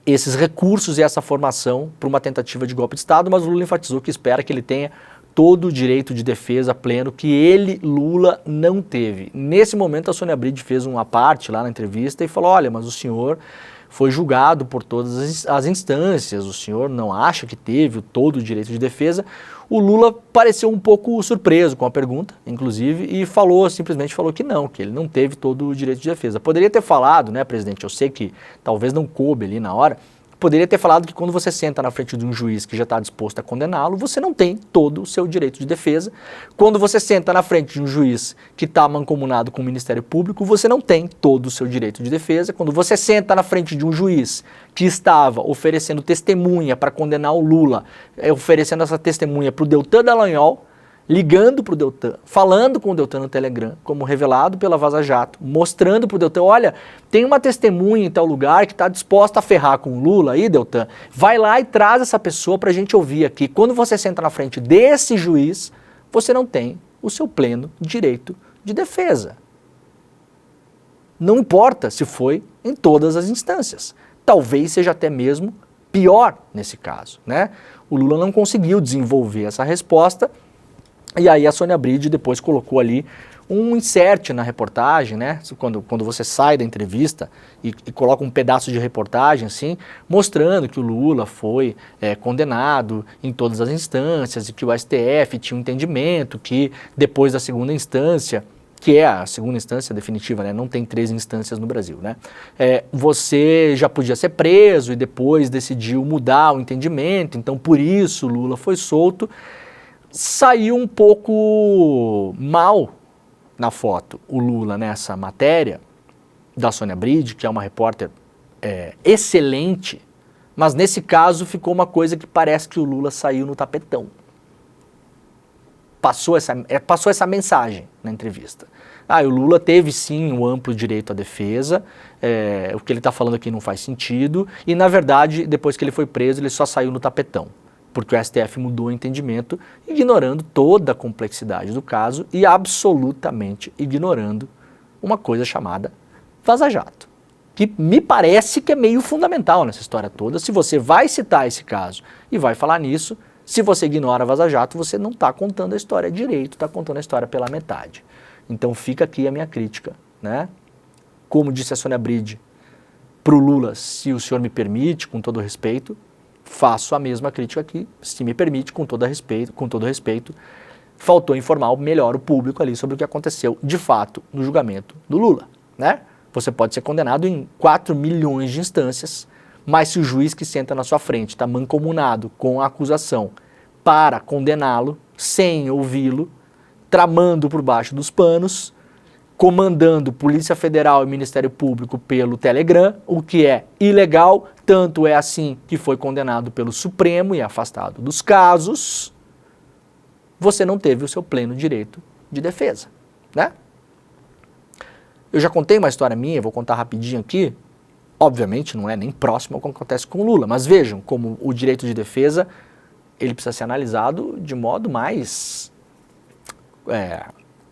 esses recursos e essa formação para uma tentativa de golpe de Estado, mas o Lula enfatizou que espera que ele tenha todo o direito de defesa pleno que ele, Lula, não teve. Nesse momento a Sônia Bride fez uma parte lá na entrevista e falou, olha, mas o senhor foi julgado por todas as instâncias, o senhor não acha que teve todo o direito de defesa. O Lula pareceu um pouco surpreso com a pergunta, inclusive, e simplesmente falou que não, que ele não teve todo o direito de defesa. Poderia ter falado, né, presidente, eu sei que talvez não coube ali na hora, poderia ter falado que quando você senta na frente de um juiz que já está disposto a condená-lo, você não tem todo o seu direito de defesa. Quando você senta na frente de um juiz que está mancomunado com o Ministério Público, você não tem todo o seu direito de defesa. Quando você senta na frente de um juiz que estava oferecendo testemunha para condenar o Lula, oferecendo essa testemunha para o Deltan Dallagnol, ligando para o Deltan, falando com o Deltan no Telegram, como revelado pela Vaza Jato, mostrando para o Deltan, olha, tem uma testemunha em tal lugar que está disposta a ferrar com o Lula aí, Deltan, vai lá e traz essa pessoa para a gente ouvir aqui. Quando você senta na frente desse juiz, você não tem o seu pleno direito de defesa. Não importa se foi em todas as instâncias. Talvez seja até mesmo pior nesse caso, né? O Lula não conseguiu desenvolver essa resposta. E aí a Sônia Bride depois colocou ali um insert na reportagem, né? Quando você sai da entrevista e coloca um pedaço de reportagem, assim, mostrando que o Lula foi condenado em todas as instâncias e que o STF tinha um entendimento que depois da segunda instância, que é a segunda instância definitiva, né? Não tem 3 instâncias no Brasil, né? Você já podia ser preso e depois decidiu mudar o entendimento, então por isso o Lula foi solto. Saiu um pouco mal na foto o Lula nessa matéria da Sônia Bride, que é uma repórter excelente, mas nesse caso ficou uma coisa que parece que o Lula saiu no tapetão. Passou essa mensagem na entrevista. O Lula teve sim um amplo direito à defesa, o que ele está falando aqui não faz sentido, e na verdade, depois que ele foi preso, ele só saiu no tapetão, porque o STF mudou o entendimento, ignorando toda a complexidade do caso e absolutamente ignorando uma coisa chamada Vaza Jato, que me parece que é meio fundamental nessa história toda. Se você vai citar esse caso e vai falar nisso, se você ignora a Vaza Jato, você não está contando a história direito, está contando a história pela metade. Então fica aqui a minha crítica, né? Como disse a Sônia Bride, para o Lula, se o senhor me permite, com todo respeito, faço a mesma crítica aqui, se me permite, com todo respeito, faltou informar melhor o público ali sobre o que aconteceu de fato no julgamento do Lula, né? Você pode ser condenado em 4 milhões de instâncias, mas se o juiz que senta na sua frente está mancomunado com a acusação para condená-lo, sem ouvi-lo, tramando por baixo dos panos, comandando Polícia Federal e Ministério Público pelo Telegram, o que é ilegal, tanto é assim que foi condenado pelo Supremo e afastado dos casos, você não teve o seu pleno direito de defesa, né? Eu já contei uma história minha, vou contar rapidinho aqui, obviamente não é nem próximo ao que acontece com o Lula, mas vejam como o direito de defesa, ele precisa ser analisado de modo mais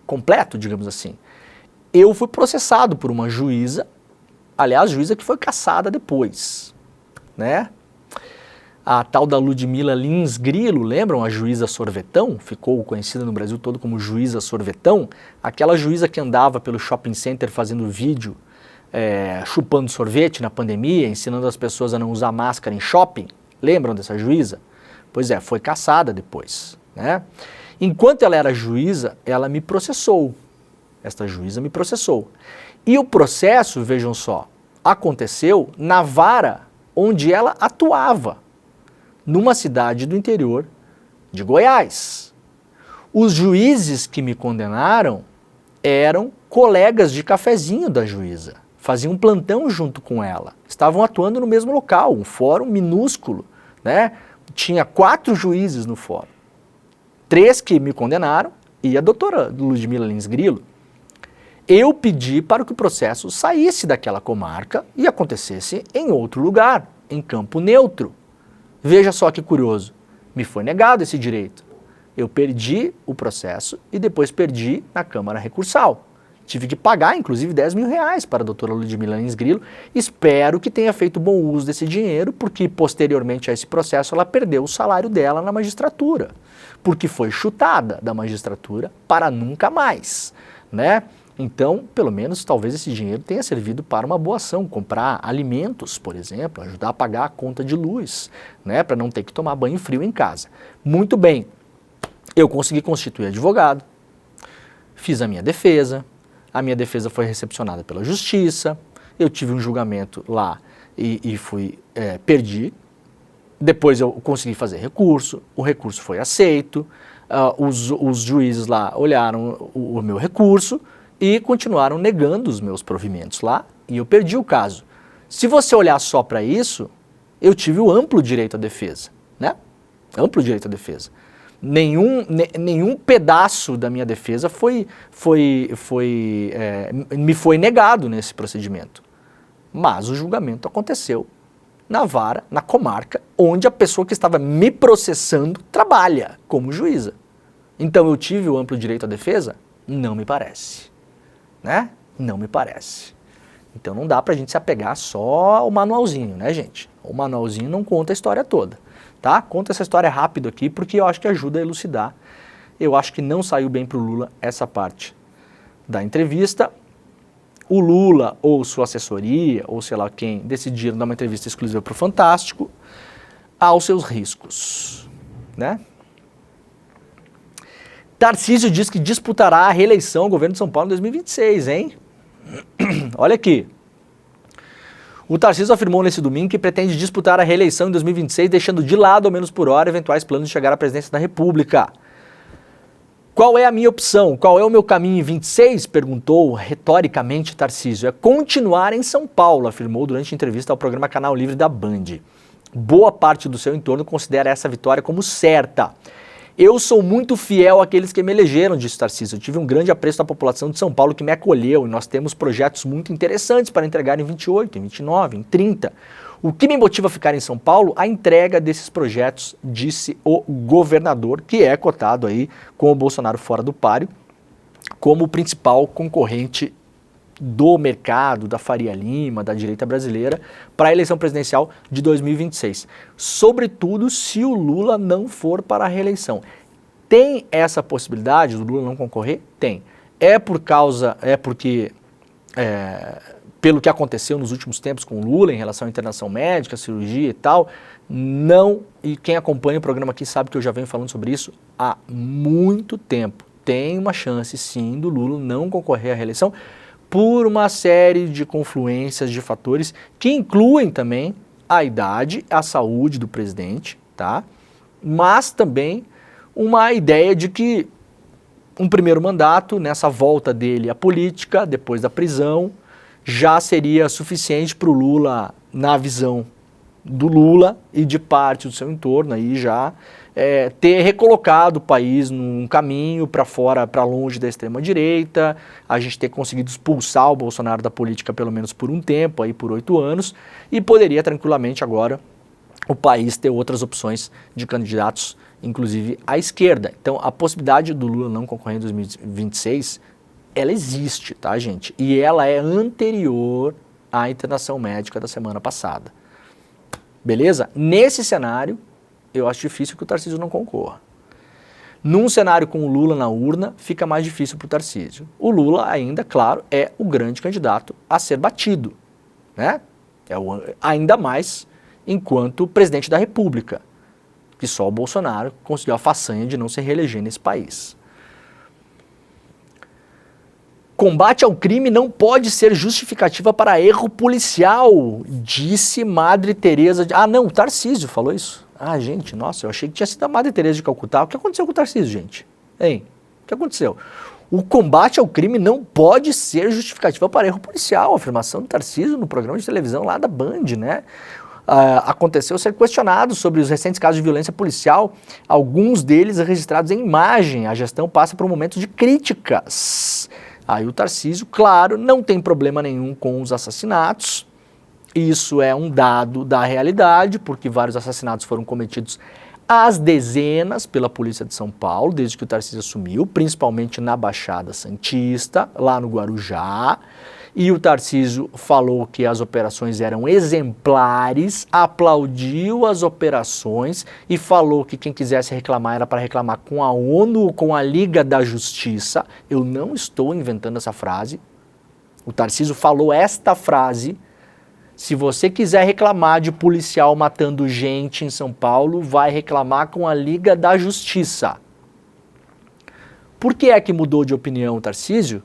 completo, digamos assim. Eu fui processado por uma juíza, aliás, juíza que foi cassada depois, né? A tal da Ludmila Lins Grilo, lembram a juíza Sorvetão? Ficou conhecida no Brasil todo como juíza Sorvetão. Aquela juíza que andava pelo shopping center fazendo vídeo, chupando sorvete na pandemia, ensinando as pessoas a não usar máscara em shopping. Lembram dessa juíza? Pois é, foi cassada depois, né? Enquanto ela era juíza, ela me processou. Esta juíza me processou. E o processo, vejam só, aconteceu na vara onde ela atuava, numa cidade do interior de Goiás. Os juízes que me condenaram eram colegas de cafezinho da juíza, faziam plantão junto com ela, estavam atuando no mesmo local, um fórum minúsculo, né? Tinha 4 juízes no fórum, 3 que me condenaram e a doutora Ludmila Lins Grilo. Eu pedi para que o processo saísse daquela comarca e acontecesse em outro lugar, em Campo Neutro. Veja só que curioso, me foi negado esse direito. Eu perdi o processo e depois perdi na Câmara Recursal. Tive que pagar, inclusive, R$10.000 para a doutora Ludmila Lins Grilo. Espero que tenha feito bom uso desse dinheiro, porque posteriormente a esse processo ela perdeu o salário dela na magistratura, porque foi chutada da magistratura para nunca mais, né? Então, pelo menos, talvez esse dinheiro tenha servido para uma boa ação, comprar alimentos, por exemplo, ajudar a pagar a conta de luz, né, para não ter que tomar banho frio em casa. Muito bem, eu consegui constituir advogado, fiz a minha defesa foi recepcionada pela justiça, eu tive um julgamento lá e perdi, depois eu consegui fazer recurso, o recurso foi aceito, os juízes lá olharam o meu recurso, e continuaram negando os meus provimentos lá, e eu perdi o caso. Se você olhar só para isso, eu tive o amplo direito à defesa, né? Amplo direito à defesa. Nenhum pedaço da minha defesa me foi negado nesse procedimento. Mas o julgamento aconteceu na vara, na comarca, onde a pessoa que estava me processando trabalha como juíza. Então eu tive o amplo direito à defesa? Não me parece. Né? Não me parece. Então não dá pra gente se apegar só ao manualzinho, né, gente? O manualzinho não conta a história toda, tá? Conta essa história rápido aqui, porque eu acho que ajuda a elucidar. Eu acho que não saiu bem pro Lula essa parte da entrevista. O Lula ou sua assessoria, ou sei lá quem, decidiram dar uma entrevista exclusiva pro Fantástico, aos seus riscos, né? Tarcísio diz que disputará a reeleição ao governo de São Paulo em 2026, hein? Olha aqui. O Tarcísio afirmou nesse domingo que pretende disputar a reeleição em 2026, deixando de lado, ao menos por hora, eventuais planos de chegar à presidência da República. Qual é a minha opção? Qual é o meu caminho em 26? Perguntou retoricamente Tarcísio. É continuar em São Paulo, afirmou durante entrevista ao programa Canal Livre da Band. Boa parte do seu entorno considera essa vitória como certa. Eu sou muito fiel àqueles que me elegeram, disse Tarcísio. Eu tive um grande apreço da população de São Paulo que me acolheu e nós temos projetos muito interessantes para entregar em 28, em 29, em 30. O que me motiva a ficar em São Paulo? A entrega desses projetos, disse o governador, que é cotado aí com o Bolsonaro fora do páreo, como o principal concorrente do mercado, da Faria Lima, da direita brasileira, para a eleição presidencial de 2026. Sobretudo se o Lula não for para a reeleição. Tem essa possibilidade do Lula não concorrer? Tem. Pelo que aconteceu nos últimos tempos com o Lula em relação à internação médica, cirurgia e tal, não, e quem acompanha o programa aqui sabe que eu já venho falando sobre isso há muito tempo. Tem uma chance, sim, do Lula não concorrer à reeleição, por uma série de confluências de fatores que incluem também a idade, a saúde do presidente, tá? Mas também uma ideia de que um primeiro mandato, nessa volta dele à política, depois da prisão, já seria suficiente para o Lula, na visão do Lula e de parte do seu entorno, aí já ter recolocado o país num caminho para fora, para longe da extrema-direita, a gente ter conseguido expulsar o Bolsonaro da política pelo menos por um tempo, aí por 8 anos, e poderia tranquilamente agora o país ter outras opções de candidatos, inclusive à esquerda. Então a possibilidade do Lula não concorrer em 2026, ela existe, tá, gente? E ela é anterior à internação médica da semana passada. Beleza? Nesse cenário, eu acho difícil que o Tarcísio não concorra. Num cenário com o Lula na urna, fica mais difícil para o Tarcísio. O Lula ainda, claro, é o grande candidato a ser batido, né? Ainda mais enquanto presidente da República, que só o Bolsonaro conseguiu a façanha de não se reeleger nesse país. Combate ao crime não pode ser justificativa para erro policial, disse Madre Teresa de... Ah, não, o Tarcísio falou isso. Ah, gente, nossa, eu achei que tinha sido a Madre Teresa de Calcutá. O que aconteceu com o Tarcísio, gente? Hein? O que aconteceu? O combate ao crime não pode ser justificativa para erro policial. Afirmação do Tarcísio no programa de televisão lá da Band, né? Aconteceu ser questionado sobre os recentes casos de violência policial, alguns deles registrados em imagem. A gestão passa por um momento de críticas. Aí o Tarcísio, claro, não tem problema nenhum com os assassinatos. Isso é um dado da realidade, porque vários assassinatos foram cometidos às dezenas pela Polícia de São Paulo, desde que o Tarcísio assumiu, principalmente na Baixada Santista, lá no Guarujá. E o Tarcísio falou que as operações eram exemplares, aplaudiu as operações e falou que quem quisesse reclamar era para reclamar com a ONU ou com a Liga da Justiça. Eu não estou inventando essa frase. O Tarcísio falou esta frase: se você quiser reclamar de policial matando gente em São Paulo, vai reclamar com a Liga da Justiça. Por que é que mudou de opinião o Tarcísio?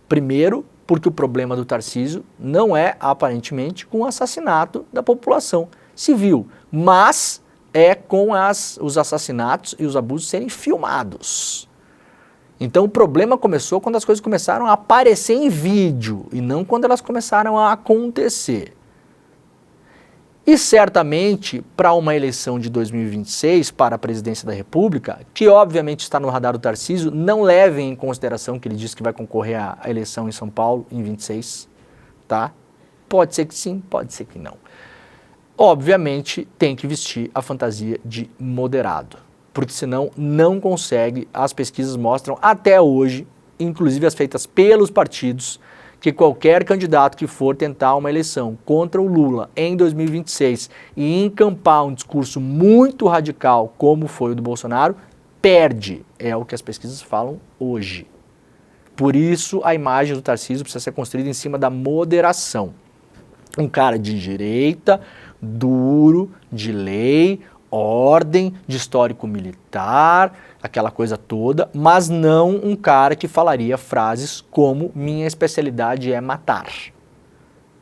Primeiro, porque o problema do Tarcísio não é, aparentemente, com o assassinato da população civil, mas é com os assassinatos e os abusos serem filmados. Então o problema começou quando as coisas começaram a aparecer em vídeo e não quando elas começaram a acontecer. E certamente, para uma eleição de 2026, para a presidência da República, que obviamente está no radar do Tarcísio, não levem em consideração que ele disse que vai concorrer à eleição em São Paulo em 26, tá? Pode ser que sim, pode ser que não. Obviamente, tem que vestir a fantasia de moderado, porque senão não consegue. As pesquisas mostram até hoje, inclusive as feitas pelos partidos, que qualquer candidato que for tentar uma eleição contra o Lula em 2026 e encampar um discurso muito radical, como foi o do Bolsonaro, perde. É o que as pesquisas falam hoje. Por isso, a imagem do Tarcísio precisa ser construída em cima da moderação. Um cara de direita, duro, de lei, ordem, de histórico militar, aquela coisa toda, mas não um cara que falaria frases como minha especialidade é matar.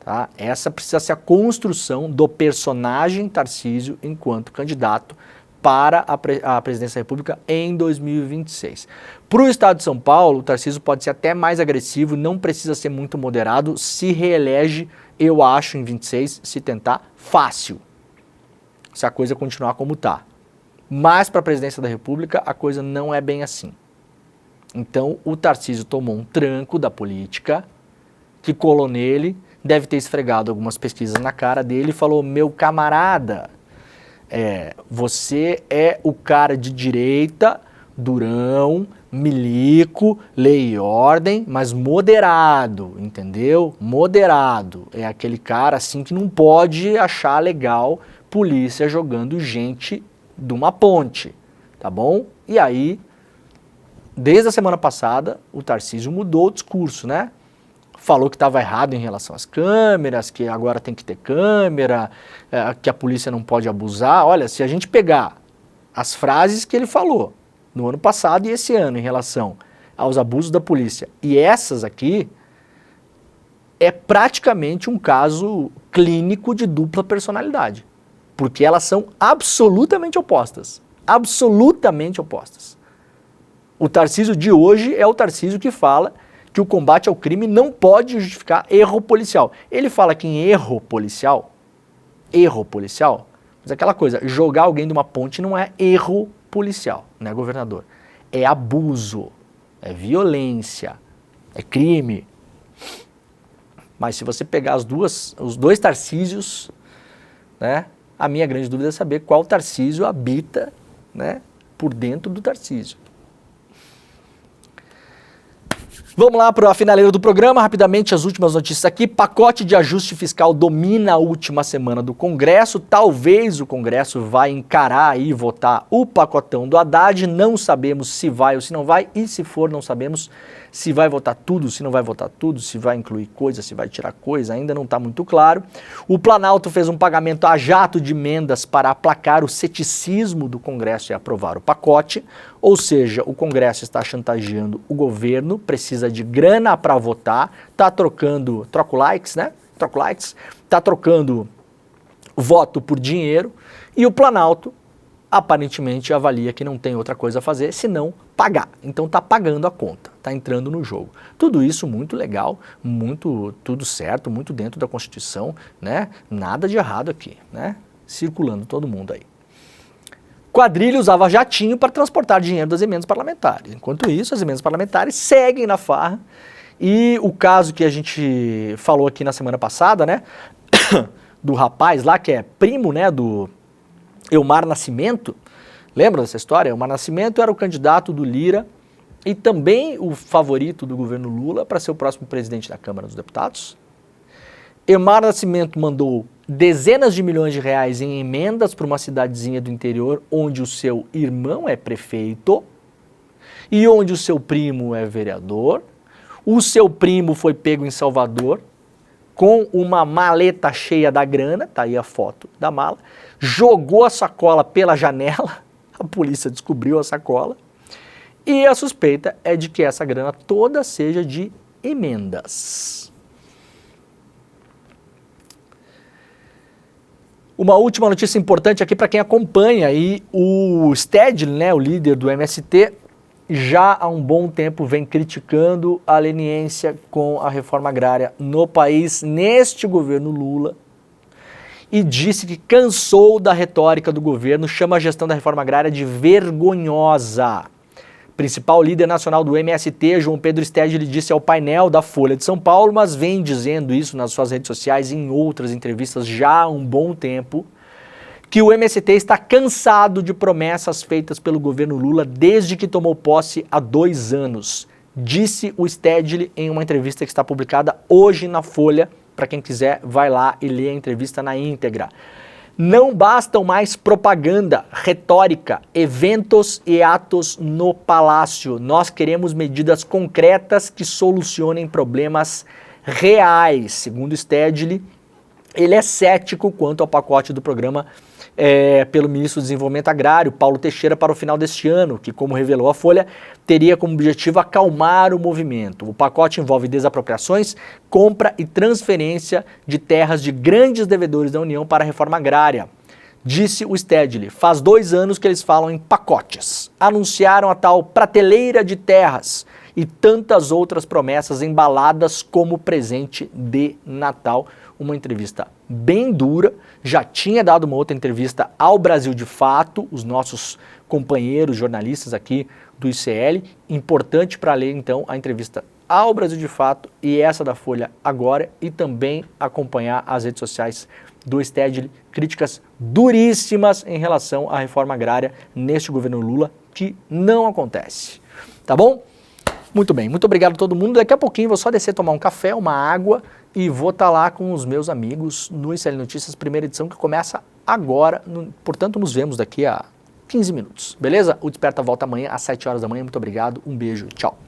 Tá? Essa precisa ser a construção do personagem Tarcísio enquanto candidato para a presidência da República em 2026. Para o estado de São Paulo, o Tarcísio pode ser até mais agressivo, não precisa ser muito moderado, se reelege, eu acho, em 26, se tentar, fácil. Se a coisa continuar como está. Mas para a presidência da República a coisa não é bem assim. Então o Tarcísio tomou um tranco da política, que colou nele, deve ter esfregado algumas pesquisas na cara dele e falou: meu camarada, você é o cara de direita, durão, milico, lei e ordem, mas moderado, entendeu? Moderado. É aquele cara assim que não pode achar legal polícia jogando gente de uma ponte, tá bom? E aí, desde a semana passada, o Tarcísio mudou o discurso, né? Falou que estava errado em relação às câmeras, que agora tem que ter câmera, que a polícia não pode abusar. Olha, se a gente pegar as frases que ele falou no ano passado e esse ano em relação aos abusos da polícia e essas aqui, é praticamente um caso clínico de dupla personalidade. Porque elas são absolutamente opostas. Absolutamente opostas. O Tarcísio de hoje é o Tarcísio que fala que o combate ao crime não pode justificar erro policial. Ele fala que em erro policial, mas aquela coisa, jogar alguém de uma ponte não é erro policial, né, governador? É abuso, é violência, é crime. Mas se você pegar os dois Tarcísios, né, a minha grande dúvida é saber qual Tarcísio habita, né, por dentro do Tarcísio. Vamos lá para a finaleira do programa, rapidamente as últimas notícias aqui. Pacote de ajuste fiscal domina a última semana do Congresso. Talvez o Congresso vai encarar e votar o pacotão do Haddad. Não sabemos se vai ou se não vai. E se for, não sabemos se vai votar tudo, se não vai votar tudo, se vai incluir coisa, se vai tirar coisa. Ainda não está muito claro. O Planalto fez um pagamento a jato de emendas para aplacar o ceticismo do Congresso e aprovar o pacote. Ou seja, o Congresso está chantageando o governo, precisa de grana para votar, está trocando, troca likes, né? Troca likes, está trocando voto por dinheiro e o Planalto aparentemente avalia que não tem outra coisa a fazer senão pagar. Então está pagando a conta, está entrando no jogo. Tudo isso muito legal, tudo certo, muito dentro da Constituição, né? Nada de errado aqui, né? Circulando todo mundo aí. Quadrilha usava jatinho para transportar dinheiro das emendas parlamentares. Enquanto isso, as emendas parlamentares seguem na farra. E o caso que a gente falou aqui na semana passada, né, do rapaz lá que é primo, né, do Elmar Nascimento, Lembra dessa história? Eumar Nascimento era o candidato do Lira e também o favorito do governo Lula para ser o próximo presidente da Câmara dos Deputados. Eumar Nascimento mandou dezenas de milhões de reais em emendas para uma cidadezinha do interior onde o seu irmão é prefeito e onde o seu primo é vereador. O seu primo foi pego em Salvador com uma maleta cheia da grana, tá aí a foto da mala, jogou a sacola pela janela, a polícia descobriu a sacola, e a suspeita é de que essa grana toda seja de emendas. Uma última notícia importante aqui para quem acompanha aí, o Stedley, né, o líder do MST, já há um bom tempo vem criticando a leniência com a reforma agrária no país, neste governo Lula, e disse que cansou da retórica do governo, chama a gestão da reforma agrária de vergonhosa. Principal líder nacional do MST, João Pedro Stedley, disse ao painel da Folha de São Paulo, mas vem dizendo isso nas suas redes sociais e em outras entrevistas já há um bom tempo, que o MST está cansado de promessas feitas pelo governo Lula desde que tomou posse há 2 anos. Disse o Stedley em uma entrevista que está publicada hoje na Folha. Para quem quiser, vai lá e lê a entrevista na íntegra. Não bastam mais propaganda, retórica, eventos e atos no palácio. Nós queremos medidas concretas que solucionem problemas reais. Segundo Stedley, ele é cético quanto ao pacote do programa pelo ministro do Desenvolvimento Agrário, Paulo Teixeira, para o final deste ano, que, como revelou a Folha, teria como objetivo acalmar o movimento. O pacote envolve desapropriações, compra e transferência de terras de grandes devedores da União para a reforma agrária. Disse o Stedley, faz 2 anos que eles falam em pacotes. Anunciaram a tal prateleira de terras e tantas outras promessas embaladas como presente de Natal. Uma entrevista bem dura, já tinha dado uma outra entrevista ao Brasil de Fato, os nossos companheiros jornalistas aqui do ICL, importante para ler então a entrevista ao Brasil de Fato e essa da Folha agora, e também acompanhar as redes sociais do Stedley, críticas duríssimas em relação à reforma agrária neste governo Lula, que não acontece. Tá bom? Muito bem, muito obrigado a todo mundo. Daqui a pouquinho vou só descer tomar um café, uma água e vou estar lá com os meus amigos no ICL Notícias, primeira edição, que começa agora. Portanto, nos vemos daqui a 15 minutos. Beleza? O Desperta volta amanhã às 7 horas da manhã. Muito obrigado, um beijo, tchau.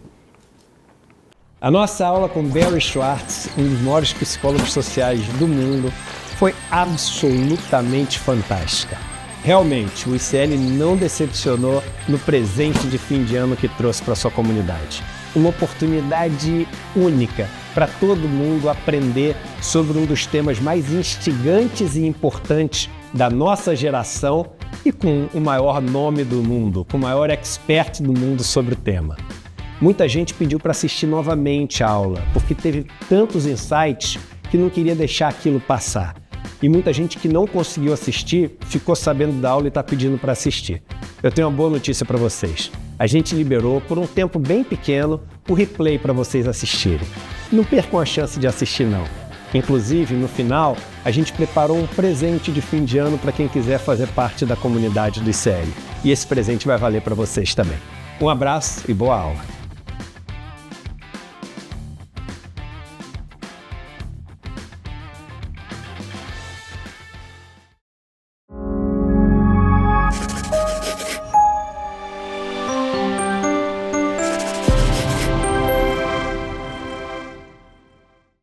A nossa aula com Barry Schwartz, um dos maiores psicólogos sociais do mundo, foi absolutamente fantástica. Realmente, o ICL não decepcionou no presente de fim de ano que trouxe para sua comunidade. Uma oportunidade única para todo mundo aprender sobre um dos temas mais instigantes e importantes da nossa geração e com o maior nome do mundo, com o maior expert do mundo sobre o tema. Muita gente pediu para assistir novamente a aula, porque teve tantos insights que não queria deixar aquilo passar. E muita gente que não conseguiu assistir ficou sabendo da aula e está pedindo para assistir. Eu tenho uma boa notícia para vocês. A gente liberou, por um tempo bem pequeno, o replay para vocês assistirem. Não percam a chance de assistir, não. Inclusive, no final, a gente preparou um presente de fim de ano para quem quiser fazer parte da comunidade do ICL. E esse presente vai valer para vocês também. Um abraço e boa aula.